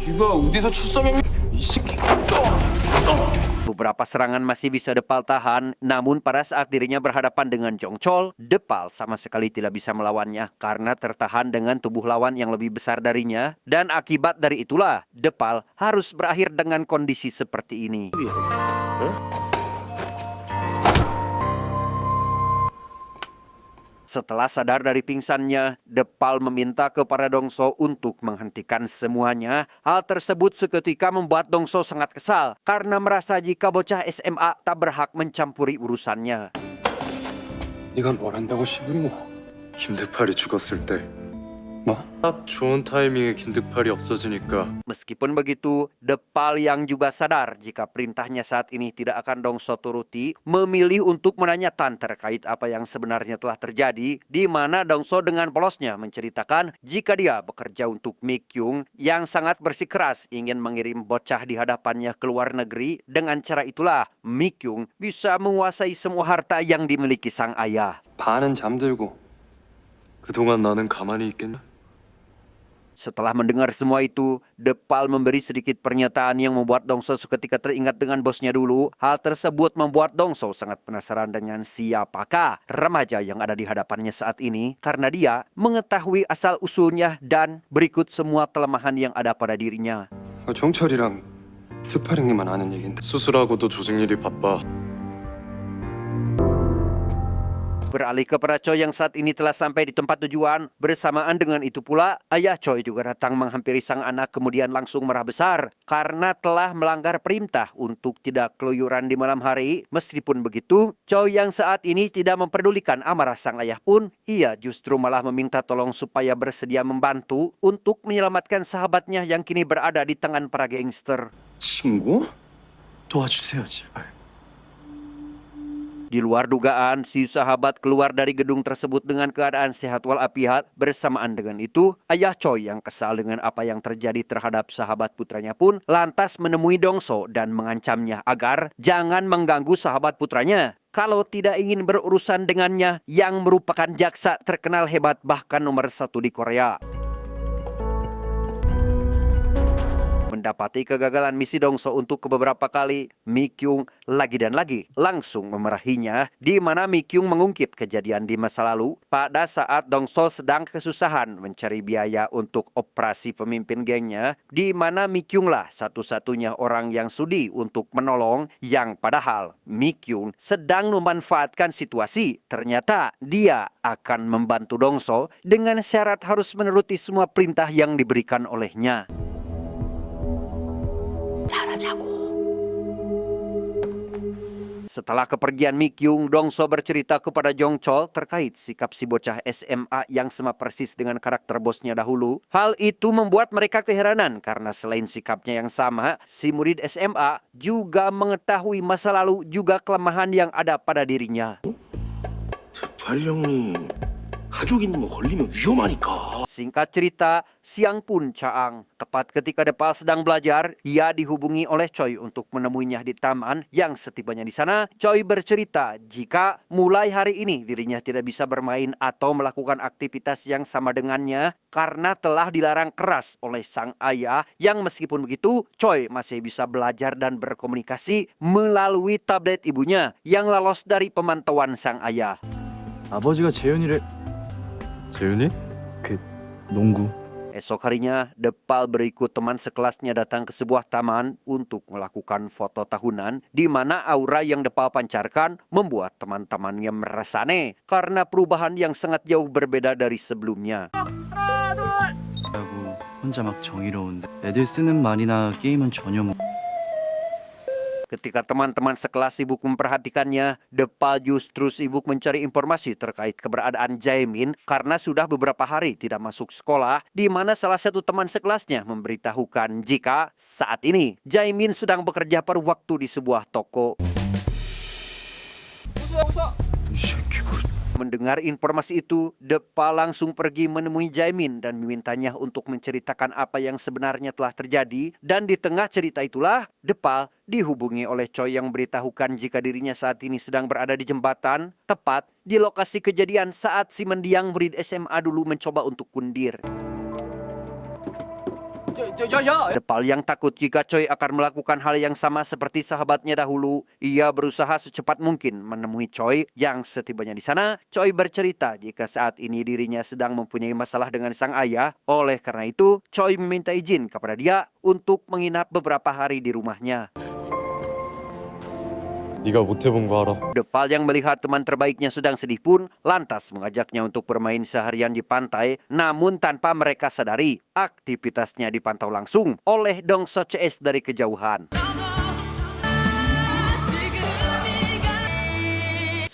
Beberapa serangan masih bisa Depal tahan, namun pada saat dirinya berhadapan dengan Jong Chol, Depal sama sekali tidak bisa melawannya karena tertahan dengan tubuh lawan yang lebih besar darinya, dan akibat dari itulah Depal harus berakhir dengan kondisi seperti ini. Setelah sadar dari pingsannya, Depal meminta kepada Dongso untuk menghentikan semuanya. Hal tersebut seketika membuat Dongso sangat kesal karena merasa jika bocah SMA tak berhak mencampuri urusannya.
네가 뭘 한다고 시부리노? 김득팔이 죽었을 때 딱 좋은 타이밍에 김득팔이 없어지니까
Meskipun begitu, Depal yang juga sadar jika perintahnya saat ini tidak akan Dongso turuti, memilih untuk menanyakan terkait apa yang sebenarnya telah terjadi, di mana Dongso dengan polosnya menceritakan jika dia bekerja untuk Mi Kyung yang sangat bersikeras ingin mengirim bocah di hadapannya ke luar negeri. Dengan cara itulah Mi Kyung bisa menguasai semua harta yang dimiliki sang ayah.
반은 잠들고 그동안 나는 가만히 있겠냐?
Setelah mendengar semua itu, Depal memberi sedikit pernyataan yang membuat Dongso seketika teringat dengan bosnya dulu. Hal tersebut membuat Dongso sangat penasaran dengan siapakah remaja yang ada di hadapannya saat ini, karena dia mengetahui asal-usulnya dan berikut semua kelemahan yang ada pada dirinya.
정철이랑 특팔 형님만 아는 얘긴데 수술하고도 조직 일이 바빠.
Beralih kepada Choi yang saat ini telah sampai di tempat tujuan. Bersamaan dengan itu pula, ayah Choi juga datang menghampiri sang anak kemudian langsung marah besar karena telah melanggar perintah untuk tidak keluyuran di malam hari. Meskipun begitu, Choi yang saat ini tidak memperdulikan amarah sang ayah pun, ia justru malah meminta tolong supaya bersedia membantu untuk menyelamatkan sahabatnya yang kini berada di tangan para gangster.
친구? 도와주세요, 제발.
Di luar dugaan, si sahabat keluar dari gedung tersebut dengan keadaan sehat walafiat. Bersamaan dengan itu, ayah Choi yang kesal dengan apa yang terjadi terhadap sahabat putranya pun lantas menemui Dongso dan mengancamnya agar jangan mengganggu sahabat putranya kalau tidak ingin berurusan dengannya yang merupakan jaksa terkenal hebat bahkan nomor 1 di Korea. Mendapati kegagalan misi Dongso untuk beberapa kali, Mi Kyung lagi dan lagi langsung memarahinya, di mana Mi Kyung mengungkit kejadian di masa lalu pada saat Dongso sedang kesusahan mencari biaya untuk operasi pemimpin gengnya, di mana Mi Kyung lah satu-satunya orang yang sudi untuk menolong, yang padahal Mi Kyung sedang memanfaatkan situasi. Ternyata dia akan membantu Dongso dengan syarat harus menuruti semua perintah yang diberikan olehnya. Setelah kepergian Mi Kyung, Dongso bercerita kepada Jong Chol terkait sikap si bocah SMA yang sama persis dengan karakter bosnya dahulu. Hal itu membuat mereka keheranan karena selain sikapnya yang sama, si murid SMA juga mengetahui masa lalu juga kelemahan yang ada pada dirinya.
발령님 가족 있는 거 걸리면 위험하니까.
Singkat cerita, siang pun caang. Tepat ketika Depal sedang belajar, ia dihubungi oleh Choi untuk menemuinya di taman. Yang setibanya di sana, Choi bercerita jika mulai hari ini dirinya tidak bisa bermain atau melakukan aktivitas yang sama dengannya karena telah dilarang keras oleh sang ayah yang meskipun begitu, Choi masih bisa belajar dan berkomunikasi melalui tablet ibunya yang lolos dari pemantauan sang ayah.
아버지가 재현이를
재윤이?
농구
Esok harinya, Depal berikut teman sekelasnya datang ke sebuah taman untuk melakukan foto tahunan di mana aura yang Depal pancarkan membuat teman-temannya merasa aneh karena perubahan yang sangat jauh berbeda dari sebelumnya.
하고 혼자 막 정의로운데 애들 쓰는 말이나 게임은 전혀 못
Ketika teman-teman sekelas sibuk memperhatikannya, Depal justru sibuk mencari informasi terkait keberadaan Jaemin karena sudah beberapa hari tidak masuk sekolah, di mana salah satu teman sekelasnya memberitahukan jika saat ini Jaemin sedang bekerja paruh waktu di sebuah toko. Mendengar informasi itu, Depal langsung pergi menemui Jaemin dan memintanya untuk menceritakan apa yang sebenarnya telah terjadi. Dan di tengah cerita itulah, Depal dihubungi oleh Choi yang memberitahukan jika dirinya saat ini sedang berada di jembatan, tepat di lokasi kejadian saat si mendiang murid SMA dulu mencoba untuk kundir. Depal yang takut jika Choi akan melakukan hal yang sama seperti sahabatnya dahulu, ia berusaha secepat mungkin menemui Choi yang setibanya di sana, Choi bercerita jika saat ini dirinya sedang mempunyai masalah dengan sang ayah. Oleh karena itu, Choi meminta izin kepada dia untuk menginap beberapa hari di rumahnya.
네가 못 해본 거 알아.
Depal yang melihat teman terbaiknya sedang sedih pun lantas mengajaknya untuk bermain seharian di pantai, namun tanpa mereka sadari aktivitasnya dipantau langsung oleh Dongso CS dari kejauhan.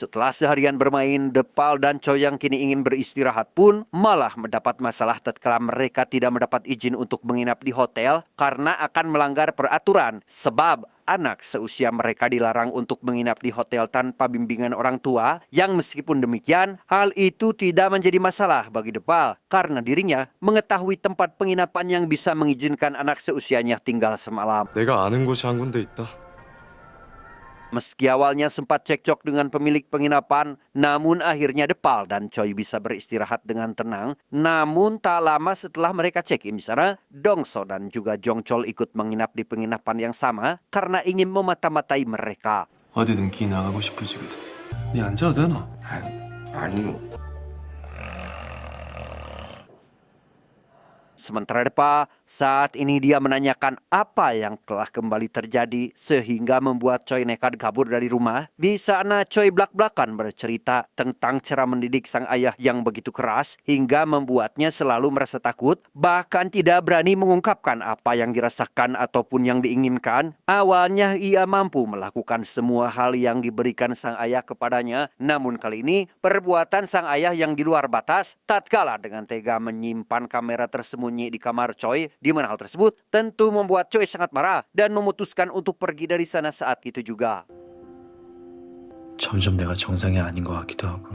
Setelah seharian bermain, Depal dan Choi yang kini ingin beristirahat pun malah mendapat masalah tatkala mereka tidak mendapat izin untuk menginap di hotel karena akan melanggar peraturan. Sebab anak seusia mereka dilarang untuk menginap di hotel tanpa bimbingan orang tua, yang meskipun demikian, hal itu tidak menjadi masalah bagi Depal karena dirinya mengetahui tempat penginapan yang bisa mengizinkan anak seusianya tinggal semalam.
내가 아는 곳이 한 군데 있다.
Meski awalnya sempat cekcok dengan pemilik penginapan, namun akhirnya Depal dan Choi bisa beristirahat dengan tenang. Namun tak lama setelah mereka check-in di sana, Dongso dan juga Jong Chol ikut menginap di penginapan yang sama karena ingin memata-matai mereka.
어디든 기 나가고 싶어지거든. 네 앉아도 되나? 아니요.
Sementara Depal, saat ini dia menanyakan apa yang telah kembali terjadi sehingga membuat Choi nekat kabur dari rumah. Di sana Choi belak-belakan bercerita tentang cara mendidik sang ayah yang begitu keras hingga membuatnya selalu merasa takut, bahkan tidak berani mengungkapkan apa yang dirasakan ataupun yang diinginkan. Awalnya ia mampu melakukan semua hal yang diberikan sang ayah kepadanya, namun kali ini perbuatan sang ayah yang di luar batas tatkala dengan tega menyimpan kamera tersembunyi di kamar Choi, di mana hal tersebut tentu membuat Choi sangat marah dan memutuskan untuk pergi dari sana saat itu juga.
점점 내가 정상이 아닌 것 같기도 하고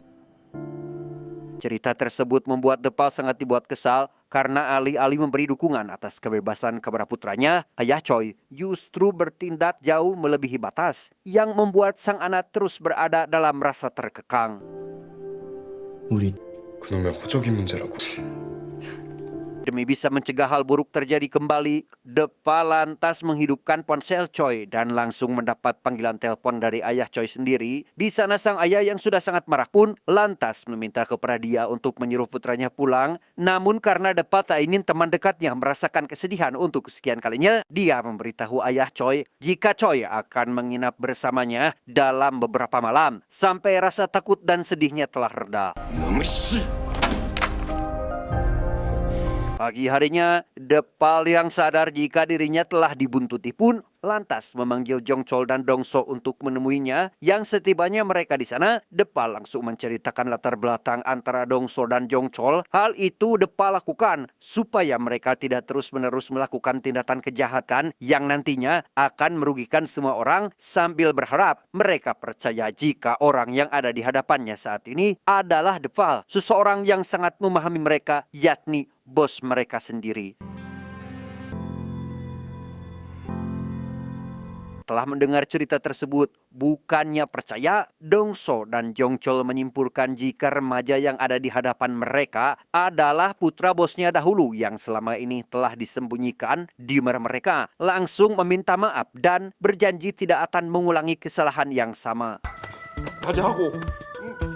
Cerita tersebut membuat Depal sangat dibuat kesal karena alih-alih memberi dukungan atas kebebasan kepada putranya, ayah Choi justru bertindak jauh melebihi batas yang membuat sang anak terus berada dalam rasa terkekang.
우리
그놈의 호적이 문제라고.
Demi bisa mencegah hal buruk terjadi kembali, Depal lantas menghidupkan ponsel Choi dan langsung mendapat panggilan telepon dari ayah Choi sendiri. Di sana sang ayah yang sudah sangat marah pun lantas meminta kepada dia untuk menyuruh putranya pulang. Namun karena Depal tak ingin teman dekatnya merasakan kesedihan untuk kesekian kalinya, dia memberitahu ayah Choi jika Choi akan menginap bersamanya dalam beberapa malam sampai rasa takut dan sedihnya telah reda. Pagi harinya, Depal yang sadar jika dirinya telah dibuntuti pun lantas memanggil Jongchol dan Dongso untuk menemuinya. Yang setibanya mereka di sana, Depal langsung menceritakan latar belakang antara Dongso dan Jongchol. Hal itu Depal lakukan supaya mereka tidak terus-menerus melakukan tindakan kejahatan yang nantinya akan merugikan semua orang, sambil berharap mereka percaya jika orang yang ada di hadapannya saat ini adalah Depal, seseorang yang sangat memahami mereka, yakni bos mereka sendiri. Setelah mendengar cerita tersebut, bukannya percaya, Dongso dan Jongchol menyimpulkan jika remaja yang ada di hadapan mereka adalah putra bosnya dahulu yang selama ini telah disembunyikan di mereka. Langsung meminta maaf dan berjanji tidak akan mengulangi kesalahan yang sama.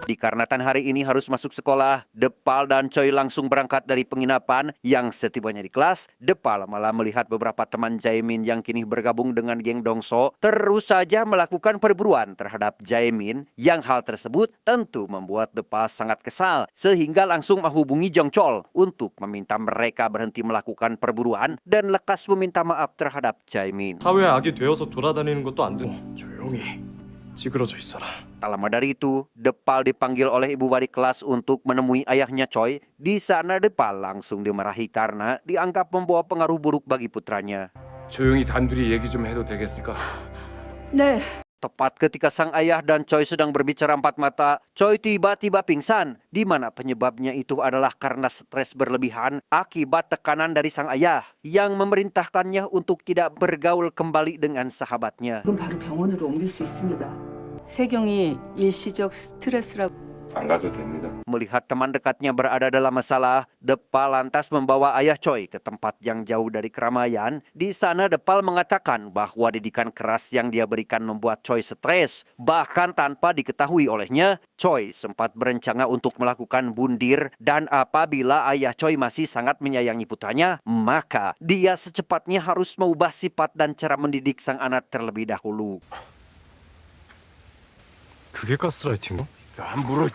Dikarenakan hari ini harus masuk sekolah, Depal dan Choi langsung berangkat dari penginapan. Yang setibanya di kelas, Depal malah melihat beberapa teman Jaemin yang kini bergabung dengan geng Dongso terus saja melakukan perburuan terhadap Jaemin. Yang hal tersebut tentu membuat Depal sangat kesal, sehingga langsung menghubungi Jongchol untuk meminta mereka berhenti melakukan perburuan dan lekas meminta maaf terhadap Jaemin.
사회의 악이 되어서 돌아다니는 것도 안 되고 조용히 찌그러져 있어라.
Tak lama dari itu, Depal dipanggil oleh ibu wali kelas untuk menemui ayahnya Choi. Di sana Depal langsung dimarahi karena dianggap membawa pengaruh buruk bagi putranya.
조용히 단둘이 얘기 좀 해도 되겠습니까?
네.
Tepat ketika sang ayah dan Choi sedang berbicara empat mata, Choi tiba-tiba pingsan, di mana penyebabnya itu adalah karena stres berlebihan akibat tekanan dari sang ayah yang memerintahkannya untuk tidak bergaul kembali dengan sahabatnya.
지금 바로 병원으로 옮길 수 있습니다. 세경이 일시적 스트레스라고.
안 가도 됩니다.
Melihat teman dekatnya berada dalam masalah, Depal lantas membawa ayah Choi ke tempat yang jauh dari keramaian. Di sana Depal mengatakan bahwa didikan keras yang dia berikan membuat Choi stres. Bahkan tanpa diketahui olehnya, Choi sempat berencana untuk melakukan bundir. Dan apabila ayah Choi masih sangat menyayangi putranya, maka dia secepatnya harus mengubah sifat dan cara mendidik sang anak terlebih dahulu.
그게 가스라이팅가?
함부로.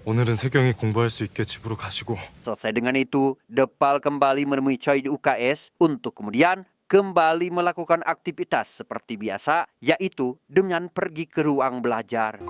오늘은 세경이 공부할 수 있게 집으로 가시고
Selesai dengan itu, Depal kembali menemui Choi di UKS untuk kemudian kembali melakukan aktivitas seperti biasa, yaitu dengan pergi ke ruang belajar.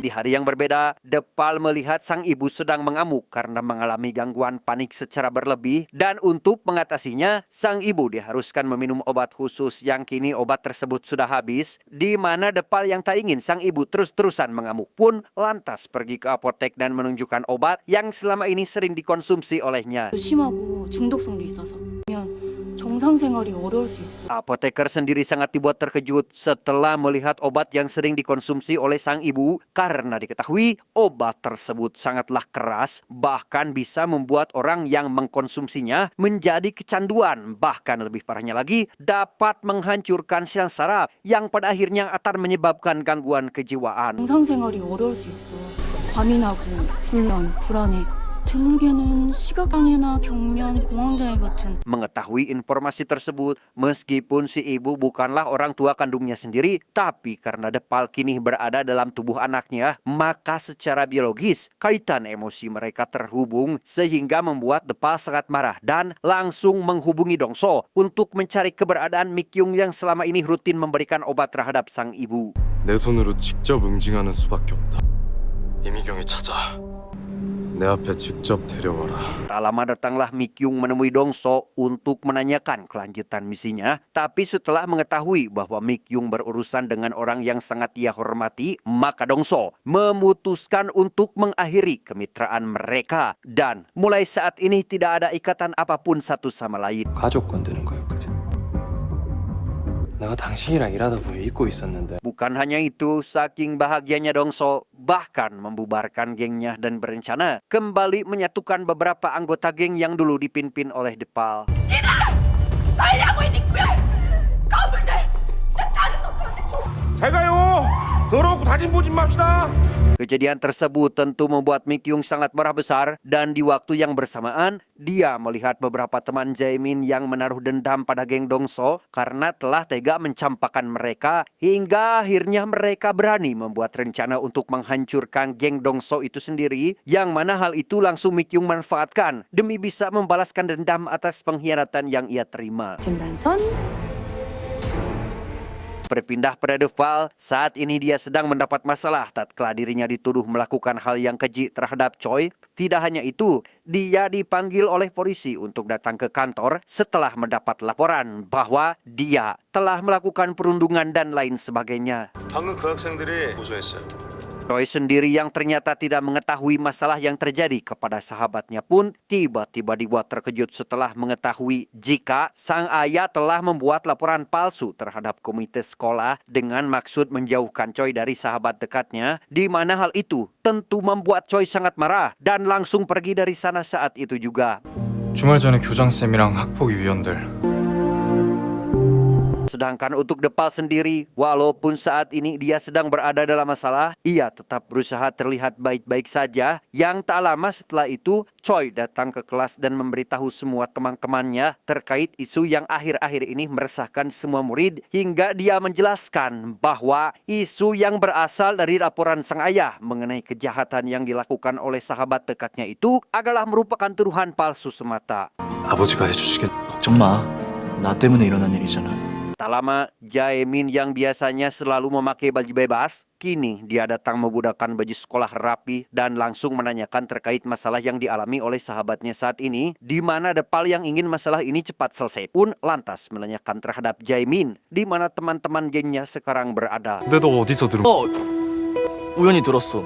Di hari yang berbeda, Depal melihat sang ibu sedang mengamuk karena mengalami gangguan panik secara berlebih, dan untuk mengatasinya, sang ibu diharuskan meminum obat khusus yang kini obat tersebut sudah habis, di mana Depal yang tak ingin sang ibu terus-terusan mengamuk pun lantas pergi ke apotek dan menunjukkan obat yang selama ini sering dikonsumsi olehnya.
심하고 중독성도 있어서 정상 생활이 어려울 수 있어.
Apoteker sendiri sangat dibuat terkejut setelah melihat obat yang sering dikonsumsi oleh sang ibu karena diketahui obat tersebut sangatlah keras, bahkan bisa membuat orang yang mengkonsumsinya menjadi kecanduan. Bahkan lebih parahnya lagi, dapat menghancurkan sel saraf yang pada akhirnya akan menyebabkan gangguan kejiwaan.
정상 생활이 어려울 수 있어. 밤이 나고 불면 불안해. 드물게는 시각장애나 경련, 공황장애 같은.
Mengetahui informasi tersebut, meskipun si ibu bukanlah orang tua kandungnya sendiri, tapi karena Depal kini berada dalam tubuh anaknya, maka secara biologis kaitan emosi mereka terhubung sehingga membuat Depal sangat marah dan langsung menghubungi Dongso untuk mencari keberadaan Mikyung yang selama ini rutin memberikan obat terhadap sang ibu.
내 손으로 직접 응징하는 수밖에 없다. 이미경이 찾아. 내 앞에 직접 데려와라.
Tak lama datanglah Mikyung menemui Dongso untuk menanyakan kelanjutan misinya. Tapi setelah mengetahui bahwa Mikyung berurusan dengan orang yang sangat ia hormati, maka Dongso memutuskan untuk mengakhiri kemitraan mereka. Dan mulai saat ini tidak ada ikatan apapun satu sama lain.
가족 건드는 거였거든. 내가 당신이랑 일하다 보니 잊고 있었는데.
Bukan hanya itu, saking bahagianya Dongso bahkan membubarkan gengnya dan berencana kembali menyatukan beberapa anggota geng yang dulu dipimpin oleh Depal.
제가요. 더럽고 다짐 보지 맙시다.
Kejadian tersebut tentu membuat Mi Kyung sangat marah besar dan di waktu yang bersamaan dia melihat beberapa teman Jaemin yang menaruh dendam pada geng Dongso karena telah tega mencampakkan mereka hingga akhirnya mereka berani membuat rencana untuk menghancurkan geng Dongso itu sendiri, yang mana hal itu langsung Mi Kyung manfaatkan demi bisa membalaskan dendam atas pengkhianatan yang ia terima.
잼단선
Berpindah pada Deval, saat ini dia sedang mendapat masalah tatkala dirinya dituduh melakukan hal yang keji terhadap Choi. Tidak hanya itu, dia dipanggil oleh polisi untuk datang ke kantor setelah mendapat laporan bahwa dia telah melakukan perundungan dan lain sebagainya.
방금 그 학생들이 고소했어요.
Choi sendiri yang ternyata tidak mengetahui masalah yang terjadi kepada sahabatnya pun tiba-tiba dibuat terkejut setelah mengetahui jika sang ayah telah membuat laporan palsu terhadap komite sekolah dengan maksud menjauhkan Choi dari sahabat dekatnya, di mana hal itu tentu membuat Choi sangat marah dan langsung pergi dari sana saat itu juga.
주말 전에 교장쌤이랑 학폭위 위원들
Sedangkan untuk Depal sendiri, walaupun saat ini dia sedang berada dalam masalah, ia tetap berusaha terlihat baik-baik saja. Yang tak lama setelah itu, Choi datang ke kelas dan memberitahu semua teman-temannya terkait isu yang akhir-akhir ini meresahkan semua murid, hingga dia menjelaskan bahwa isu yang berasal dari laporan sang ayah mengenai kejahatan yang dilakukan oleh sahabat dekatnya itu adalah merupakan tuduhan palsu semata.
아버지가 해주시겠...
걱정 마. 나 때문에 일어난 일이잖아.
Tak lama, Jaemin yang biasanya selalu memakai baju bebas, kini dia datang menggunakan baju sekolah rapi dan langsung menanyakan terkait masalah yang dialami oleh sahabatnya saat ini, di mana Depal yang ingin masalah ini cepat selesai pun lantas menanyakan terhadap Jaemin, di mana teman-teman gengnya sekarang berada.
근데 너 어디서 들은...
우연히 들었어.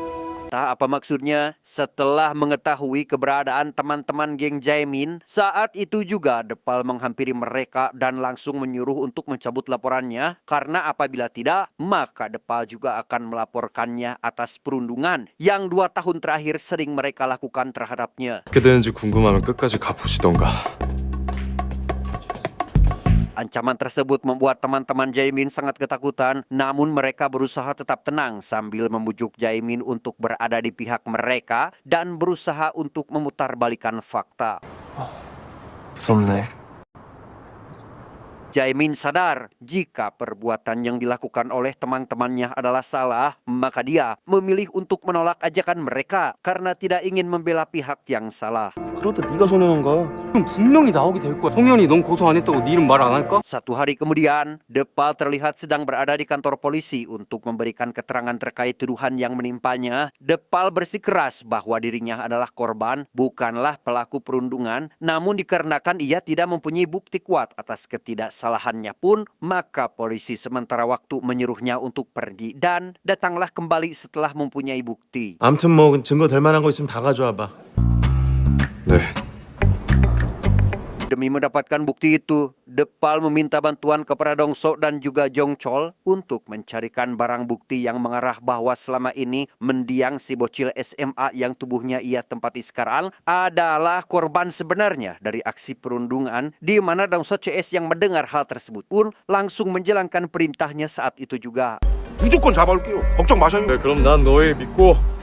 Entah apa maksudnya, setelah mengetahui keberadaan teman-teman geng Jaemin, saat itu juga Depal menghampiri mereka dan langsung menyuruh untuk mencabut laporannya, karena apabila tidak, maka Depal juga akan melaporkannya atas perundungan yang 2 tahun terakhir sering mereka lakukan terhadapnya.
어떻게 되는지 궁금하면 끝까지 가보시던가.
Ancaman tersebut membuat teman-teman Jaemin sangat ketakutan, namun mereka berusaha tetap tenang sambil membujuk Jaemin untuk berada di pihak mereka dan berusaha untuk memutarbalikkan fakta.
무섭네.
Jaemin sadar jika perbuatan yang dilakukan oleh teman-temannya adalah salah, maka dia memilih untuk menolak ajakan mereka karena tidak ingin membela pihak yang salah.
그러다 네가 손해난 거야.
그럼 분명히 나오게 될 거야. 송현이 넌 고소 안 했다고 네 이름 말 안 할까?
1 hari kemudian, Depal terlihat sedang berada di kantor polisi untuk memberikan keterangan terkait tuduhan yang menimpanya. Depal bersikeras bahwa dirinya adalah korban, bukanlah pelaku perundungan, namun dikarenakan ia tidak mempunyai bukti kuat atas ketidaksalahannya pun, maka polisi sementara waktu menyuruhnya untuk pergi dan datanglah kembali setelah mempunyai bukti.
아무튼 뭐 증거 될 만한 거 있으면 다 가져와 봐.
네.
Demi mendapatkan bukti itu, Depal meminta bantuan kepada Dongso dan juga Jong Chol untuk mencarikan barang bukti yang mengarah bahwa selama ini mendiang si bocil SMA yang tubuhnya ia tempati sekarang adalah korban sebenarnya dari aksi perundungan, di mana Dongso CS yang mendengar hal tersebut pun langsung menjalankan perintahnya saat itu juga.
무조건 잡아올게요. 걱정 마셔요.
네, 그럼 난 너희 믿고...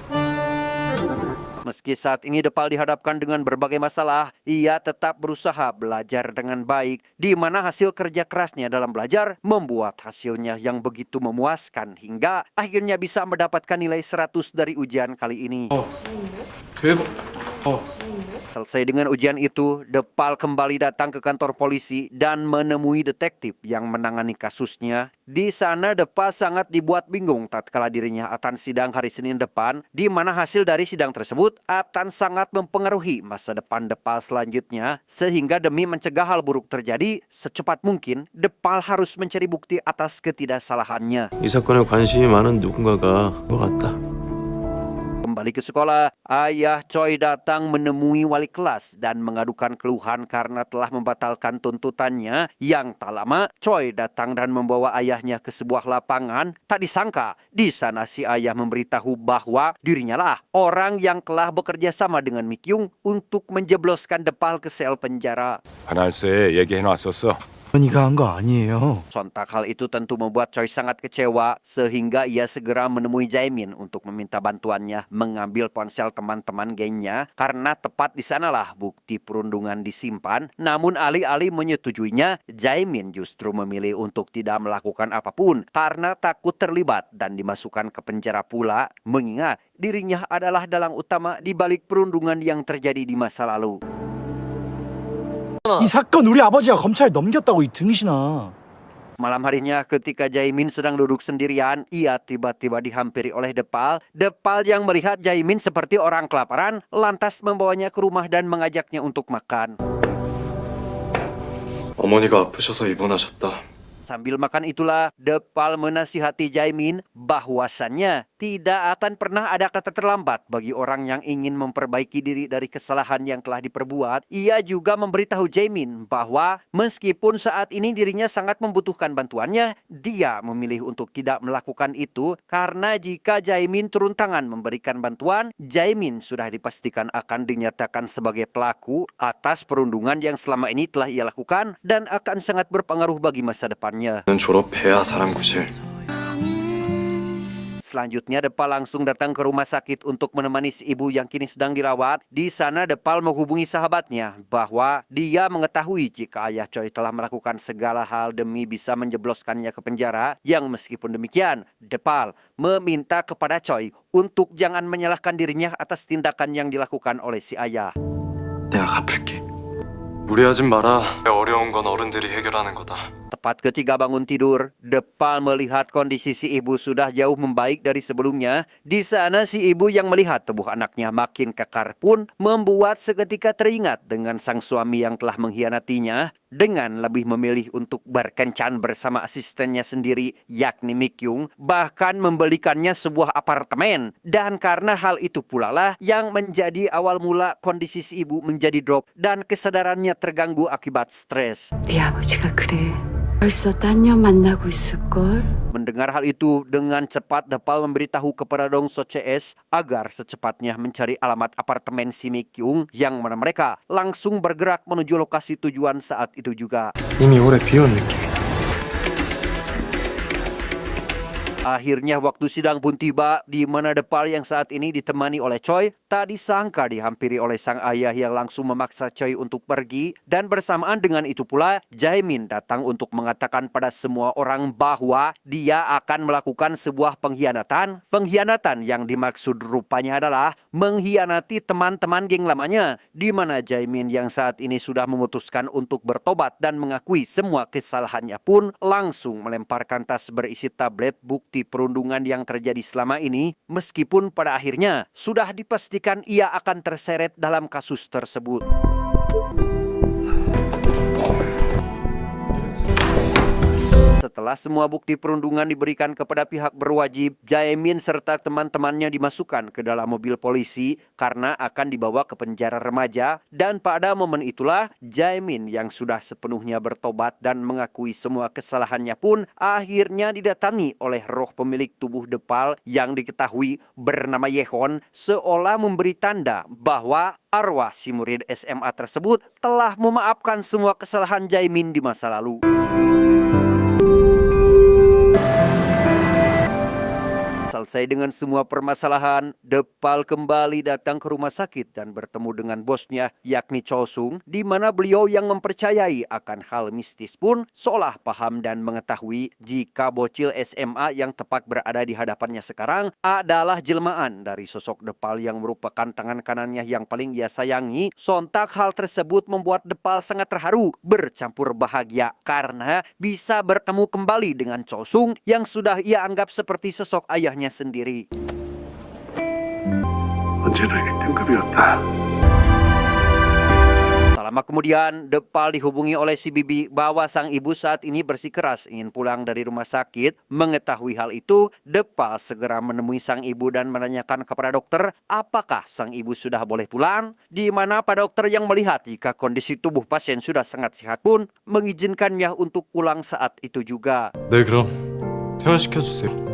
Meski saat ini Depal dihadapkan dengan berbagai masalah, ia tetap berusaha belajar dengan baik, di mana hasil kerja kerasnya dalam belajar membuat hasilnya yang begitu memuaskan hingga akhirnya bisa mendapatkan nilai 100 dari ujian kali ini.
대박.
Selesai dengan ujian itu, Depal kembali datang ke kantor polisi dan menemui detektif yang menangani kasusnya. Di sana Depal sangat dibuat bingung tatkala dirinya akan sidang hari Senin depan, di mana hasil dari sidang tersebut akan sangat mempengaruhi masa depan Depal selanjutnya, sehingga demi mencegah hal buruk terjadi secepat mungkin, Depal harus mencari bukti atas ketidaksalahannya.
이 사건에 관심이 많은 누군가가 것 같다.
Kembali ke sekolah, ayah Choi datang menemui wali kelas dan mengadukan keluhan karena telah membatalkan tuntutannya. Yang tak lama, Choi datang dan membawa ayahnya ke sebuah lapangan. Tak disangka, di sana si ayah memberitahu bahwa dirinya lah orang yang telah bekerja sama dengan Mi Kyung untuk menjebloskan Depal ke sel penjara.
하나씩 얘기해놨었어.
현이가 한 거 아니에요.
Sontak hal itu tentu membuat Choi sangat kecewa sehingga ia segera menemui Jaemin untuk meminta bantuannya mengambil ponsel teman-teman gengnya karena tepat di sanalah bukti perundungan disimpan. Namun alih-alih menyetujuinya, Jaemin justru memilih untuk tidak melakukan apapun karena takut terlibat dan dimasukkan ke penjara pula, mengingat dirinya adalah dalang utama di balik perundungan yang terjadi di masa lalu.
이 사건 우리 아버지가 검찰에 넘겼다고 이 등신아.
Malam harinya ketika Jaemin sedang duduk sendirian, ia tiba-tiba dihampiri oleh Depal. Depal yang melihat Jaemin seperti orang kelaparan, lantas membawanya ke rumah dan mengajaknya untuk makan.
어머니가 아프셔서 입원하셨다.
Sambil makan itulah, Depal menasihati Jaemin bahwasannya tidak akan pernah ada kata terlambat bagi orang yang ingin memperbaiki diri dari kesalahan yang telah diperbuat. Ia juga memberitahu Jaemin bahwa meskipun saat ini dirinya sangat membutuhkan bantuannya, dia memilih untuk tidak melakukan itu karena jika Jaemin turun tangan memberikan bantuan, Jaemin sudah dipastikan akan dinyatakan sebagai pelaku atas perundungan yang selama ini telah ia lakukan dan akan sangat berpengaruh bagi masa depannya.
는 졸업해야 사람 구실.
Selanjutnya Depal langsung datang ke rumah sakit untuk menemani si ibu yang kini sedang dirawat. Di sana Depal menghubungi sahabatnya bahwa dia mengetahui jika ayah Choi telah melakukan segala hal demi bisa menjebloskannya ke penjara. Yang meskipun demikian, Depal meminta kepada Choi untuk jangan menyalahkan dirinya atas tindakan yang dilakukan oleh si ayah.
내가 갚을게.
무리하진 마라. 어려운 건 어른들이 해결하는 거다.
Tepat ketika bangun tidur, Depal melihat kondisi si ibu sudah jauh membaik dari sebelumnya. Di sana si ibu yang melihat tubuh anaknya makin kekar pun membuat seketika teringat dengan sang suami yang telah mengkhianatinya dengan lebih memilih untuk berkencan bersama asistennya sendiri yakni Mikyung, bahkan membelikannya sebuah apartemen. Dan karena hal itu pula lah yang menjadi awal mula kondisi si ibu menjadi drop dan kesadarannya terganggu akibat stres.
네 아버지가 그래. 벌써 딴 년 만나고 있을걸?
Mendengar hal itu, dengan cepat Depal memberitahu kepada Dong So CS agar secepatnya mencari alamat apartemen si Mikyung yang mana mereka langsung bergerak menuju lokasi tujuan saat itu juga.
이미 오래 비운 느낌이다.
Akhirnya waktu sidang pun tiba di mana Depal yang saat ini ditemani oleh Choi tak disangka dihampiri oleh sang ayah yang langsung memaksa Choi untuk pergi, dan bersamaan dengan itu pula Jaemin datang untuk mengatakan pada semua orang bahwa dia akan melakukan sebuah pengkhianatan. Pengkhianatan yang dimaksud rupanya adalah mengkhianati teman-teman geng lamanya, di mana Jaemin yang saat ini sudah memutuskan untuk bertobat dan mengakui semua kesalahannya pun langsung melemparkan tas berisi tablet bukti perundungan yang terjadi selama ini, meskipun pada akhirnya sudah dipastikan ia akan terseret dalam kasus tersebut. Setelah semua bukti perundungan diberikan kepada pihak berwajib, Jaemin serta teman-temannya dimasukkan ke dalam mobil polisi karena akan dibawa ke penjara remaja. Dan pada momen itulah Jaemin yang sudah sepenuhnya bertobat dan mengakui semua kesalahannya pun akhirnya didatangi oleh roh pemilik tubuh Depal yang diketahui bernama Yehon, seolah memberi tanda bahwa arwah si murid SMA tersebut telah memaafkan semua kesalahan Jaemin di masa lalu. Selesai dengan semua permasalahan, Depal kembali datang ke rumah sakit dan bertemu dengan bosnya yakni Cho Sung, di mana beliau yang mempercayai akan hal mistis pun seolah paham dan mengetahui jika bocil SMA yang tepat berada di hadapannya sekarang adalah jelmaan dari sosok Depal yang merupakan tangan kanannya yang paling ia sayangi. Sontak hal tersebut membuat Depal sangat terharu bercampur bahagia karena bisa bertemu kembali dengan Cho Sung yang sudah ia anggap seperti sosok ayahnya sendiri.
언제나 1등급이었다.
Tak lama kemudian, Depal dihubungi oleh si bibi bahwa sang ibu saat ini bersikeras ingin pulang dari rumah sakit. Mengetahui hal itu, Depal segera menemui sang ibu dan menanyakan kepada dokter apakah sang ibu sudah boleh pulang, di mana Pak Dokter yang melihat jika kondisi tubuh pasien sudah sangat sehat pun mengizinkannya untuk pulang saat itu juga.
네, 그럼 퇴원시켜주세요.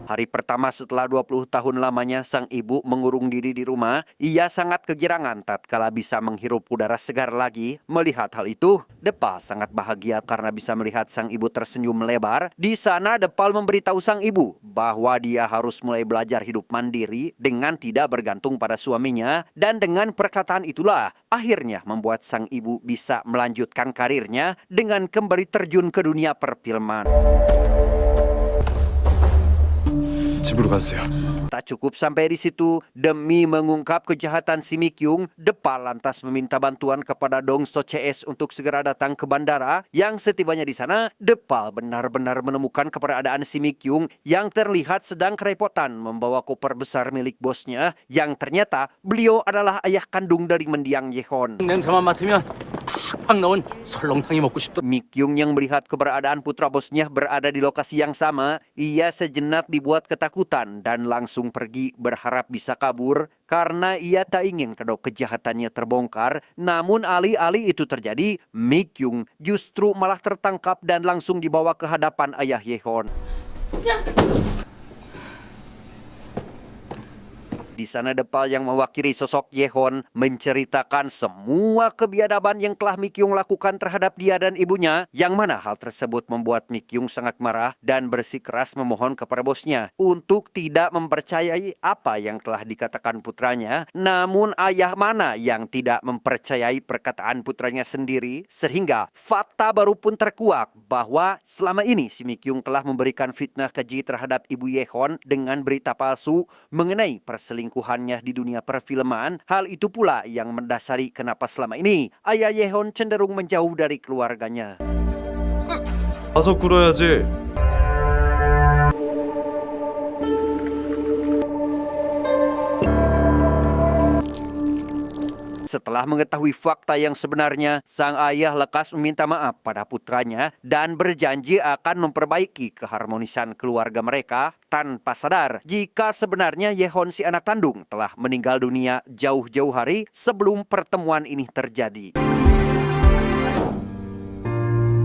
Hari pertama setelah 20 tahun lamanya sang ibu mengurung diri di rumah, ia sangat kegirangan tatkala bisa menghirup udara segar lagi. Melihat hal itu, Depal sangat bahagia karena bisa melihat sang ibu tersenyum lebar. Di sana Depal memberitahu sang ibu bahwa dia harus mulai belajar hidup mandiri dengan tidak bergantung pada suaminya, dan dengan perkataan itulah akhirnya membuat sang ibu bisa melanjutkan karirnya dengan kembali terjun ke dunia perfilman.
집으로 가세요.
Tak cukup sampai di situ, demi mengungkap kejahatan si Mikyung, Depal lantas meminta bantuan kepada Dong So CS untuk segera datang ke bandara. Yang setibanya di sana, Depal benar-benar menemukan keberadaan si Mikyung yang terlihat sedang kerepotan membawa koper besar milik bosnya, yang ternyata beliau adalah ayah kandung dari mendiang Yehon.
냄새만 맡으면 팍팍 나온 설렁탕이 먹고 싶다.
Mikyung yang melihat keberadaan putra bosnya berada di lokasi yang sama, ia sejenak dibuat ketakutan dan langsung pergi berharap bisa kabur karena ia tak ingin kedok kejahatannya terbongkar. Namun alih-alih itu terjadi, Mikyung justru malah tertangkap dan langsung dibawa ke hadapan ayah Yehon. Di sana Depal yang mewakili sosok Yehon menceritakan semua kebiadaban yang telah Mikyung lakukan terhadap dia dan ibunya, yang mana hal tersebut membuat Mikyung sangat marah dan bersikeras memohon kepada bosnya untuk tidak mempercayai apa yang telah dikatakan putranya. Namun ayah mana yang tidak mempercayai perkataan putranya sendiri, sehingga fakta baru pun terkuak bahwa selama ini si Mikyung telah memberikan fitnah keji terhadap ibu Yehon dengan berita palsu mengenai perselingkuhannya di dunia perfilman. Hal itu pula yang mendasari kenapa selama ini ayah Yehon cenderung menjauh dari keluarganya.
가서 굴어야지.
Setelah mengetahui fakta yang sebenarnya, sang ayah lekas meminta maaf pada putranya dan berjanji akan memperbaiki keharmonisan keluarga mereka, tanpa sadar jika sebenarnya Yehon si anak kandung telah meninggal dunia jauh-jauh hari sebelum pertemuan ini terjadi.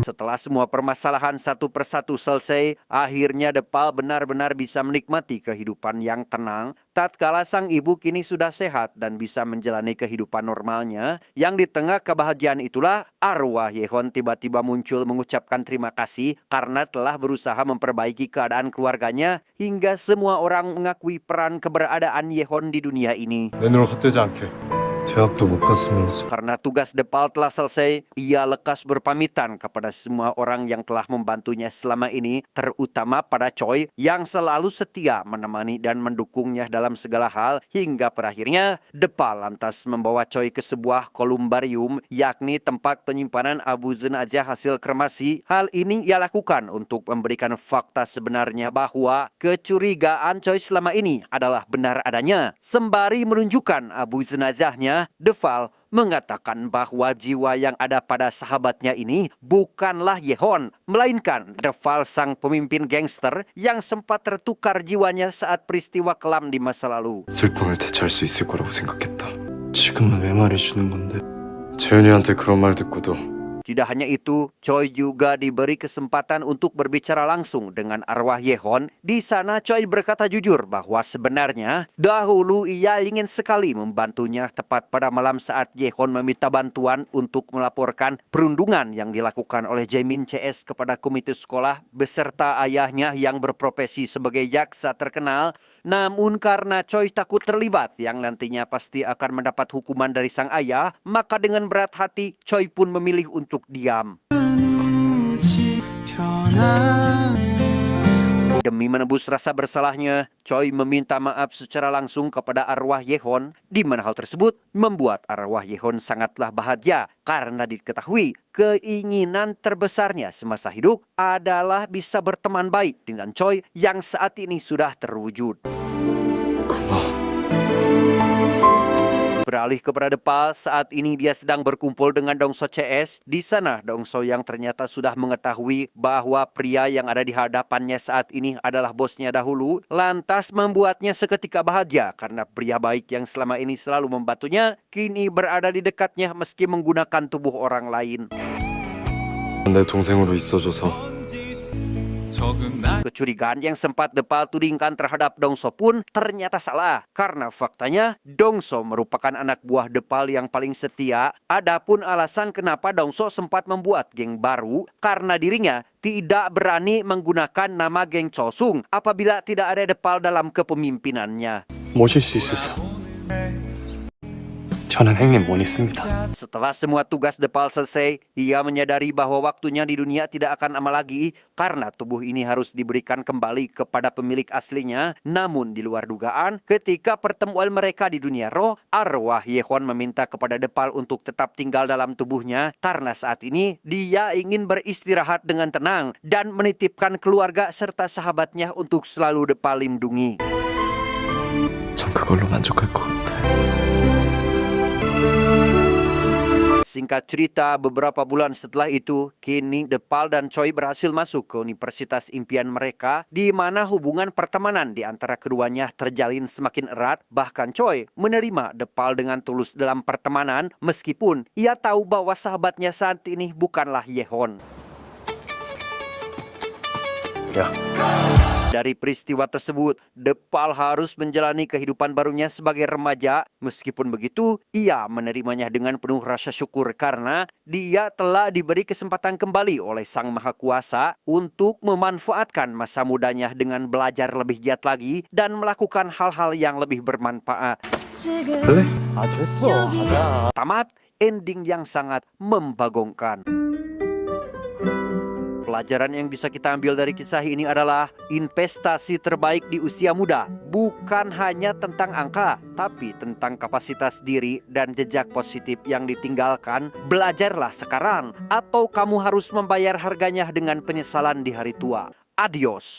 Setelah semua permasalahan satu persatu selesai, akhirnya Depal benar-benar bisa menikmati kehidupan yang tenang tatkala sang ibu kini sudah sehat dan bisa menjalani kehidupan normalnya. Yang di tengah kebahagiaan itulah arwah Yehon tiba-tiba muncul mengucapkan terima kasih karena telah berusaha memperbaiki keadaan keluarganya, hingga semua orang mengakui peran keberadaan Yehon di dunia ini.
내 눈을 헛되지 않게. 대학도 못 갔으면서.
Karena tugas Depal telah selesai, ia lekas berpamitan kepada semua orang yang telah membantunya selama ini, terutama pada Choi yang selalu setia menemani dan mendukungnya dalam segala hal, hingga berakhirnya Depal lantas membawa Choi ke sebuah kolumbarium, yakni tempat penyimpanan abu jenazah hasil kremasi. Hal ini ia lakukan untuk memberikan fakta sebenarnya bahwa kecurigaan Choi selama ini adalah benar adanya. Sembari menunjukkan abu jenazahnya, Depal mengatakan bahwa jiwa yang ada pada sahabatnya ini bukanlah Yehon, melainkan Depal sang pemimpin gangster yang sempat tertukar jiwanya saat peristiwa kelam di masa lalu.
슬픔을 대체할 수 있을 거라고 생각했다.
지금은 왜 말해주는 건데?
재윤이한테 그런 말 듣고도
Tidak hanya itu, Choi juga diberi kesempatan untuk berbicara langsung dengan arwah Yehon. Di sana Choi berkata jujur bahwa sebenarnya dahulu ia ingin sekali membantunya tepat pada malam saat Yehon meminta bantuan untuk melaporkan perundungan yang dilakukan oleh Jaemin CS kepada komite sekolah beserta ayahnya yang berprofesi sebagai jaksa terkenal. Namun karena Choi takut terlibat yang nantinya pasti akan mendapat hukuman dari sang ayah, maka dengan berat hati Choi pun memilih untuk diam. Demi menebus rasa bersalahnya, Choi meminta maaf secara langsung kepada arwah Yehon, di mana hal tersebut membuat arwah Yehon sangatlah bahagia karena diketahui keinginan terbesarnya semasa hidup adalah bisa berteman baik dengan Choi yang saat ini sudah terwujud. Beralih kepada Depal, saat ini dia sedang berkumpul dengan Dong So CS. Di sana Dong So yang ternyata sudah mengetahui bahwa pria yang ada di hadapannya saat ini adalah bosnya dahulu, lantas membuatnya seketika bahagia karena pria baik yang selama ini selalu membantunya kini berada di dekatnya meski menggunakan tubuh orang lain.
내 동생으로 있어줘서
Kecurigaan yang sempat Depal tudingkan terhadap Dongso pun ternyata salah. Karena faktanya Dongso merupakan anak buah Depal yang paling setia. Adapun alasan kenapa Dongso sempat membuat geng baru karena dirinya tidak berani menggunakan nama geng Chosung apabila tidak ada Depal dalam kepemimpinannya.
모실 수 있어서 저는 형님 못 있습니다.
Setelah semua tugas Depal selesai, ia menyadari bahwa waktunya di dunia tidak akan lama lagi karena tubuh ini harus diberikan kembali kepada pemilik aslinya. Namun di luar dugaan, ketika pertemuan mereka di dunia roh, arwah Yehon meminta kepada Depal untuk tetap tinggal dalam tubuhnya karena saat ini dia ingin beristirahat dengan tenang dan menitipkan keluarga serta sahabatnya untuk selalu Depal lindungi.
전 그걸로 만족할 것 같아.
Singkat cerita, beberapa bulan setelah itu, kini Depal dan Choi berhasil masuk ke universitas impian mereka, di mana hubungan pertemanan di antara keduanya terjalin semakin erat. Bahkan Choi menerima Depal dengan tulus dalam pertemanan, meskipun ia tahu bahwa sahabatnya saat ini bukanlah Yehon.
Ya.
Dari peristiwa tersebut, Depal harus menjalani kehidupan barunya sebagai remaja. Meskipun begitu, ia menerimanya dengan penuh rasa syukur karena dia telah diberi kesempatan kembali oleh Sang Maha Kuasa untuk memanfaatkan masa mudanya dengan belajar lebih giat lagi dan melakukan hal-hal yang lebih bermanfaat.
그래? 아 됐어. 가자.
Tamat, ending yang sangat membagongkan. Pelajaran yang bisa kita ambil dari kisah ini adalah investasi terbaik di usia muda bukan hanya tentang angka, tapi tentang kapasitas diri dan jejak positif yang ditinggalkan. Belajarlah sekarang atau kamu harus membayar harganya dengan penyesalan di hari tua. Adios.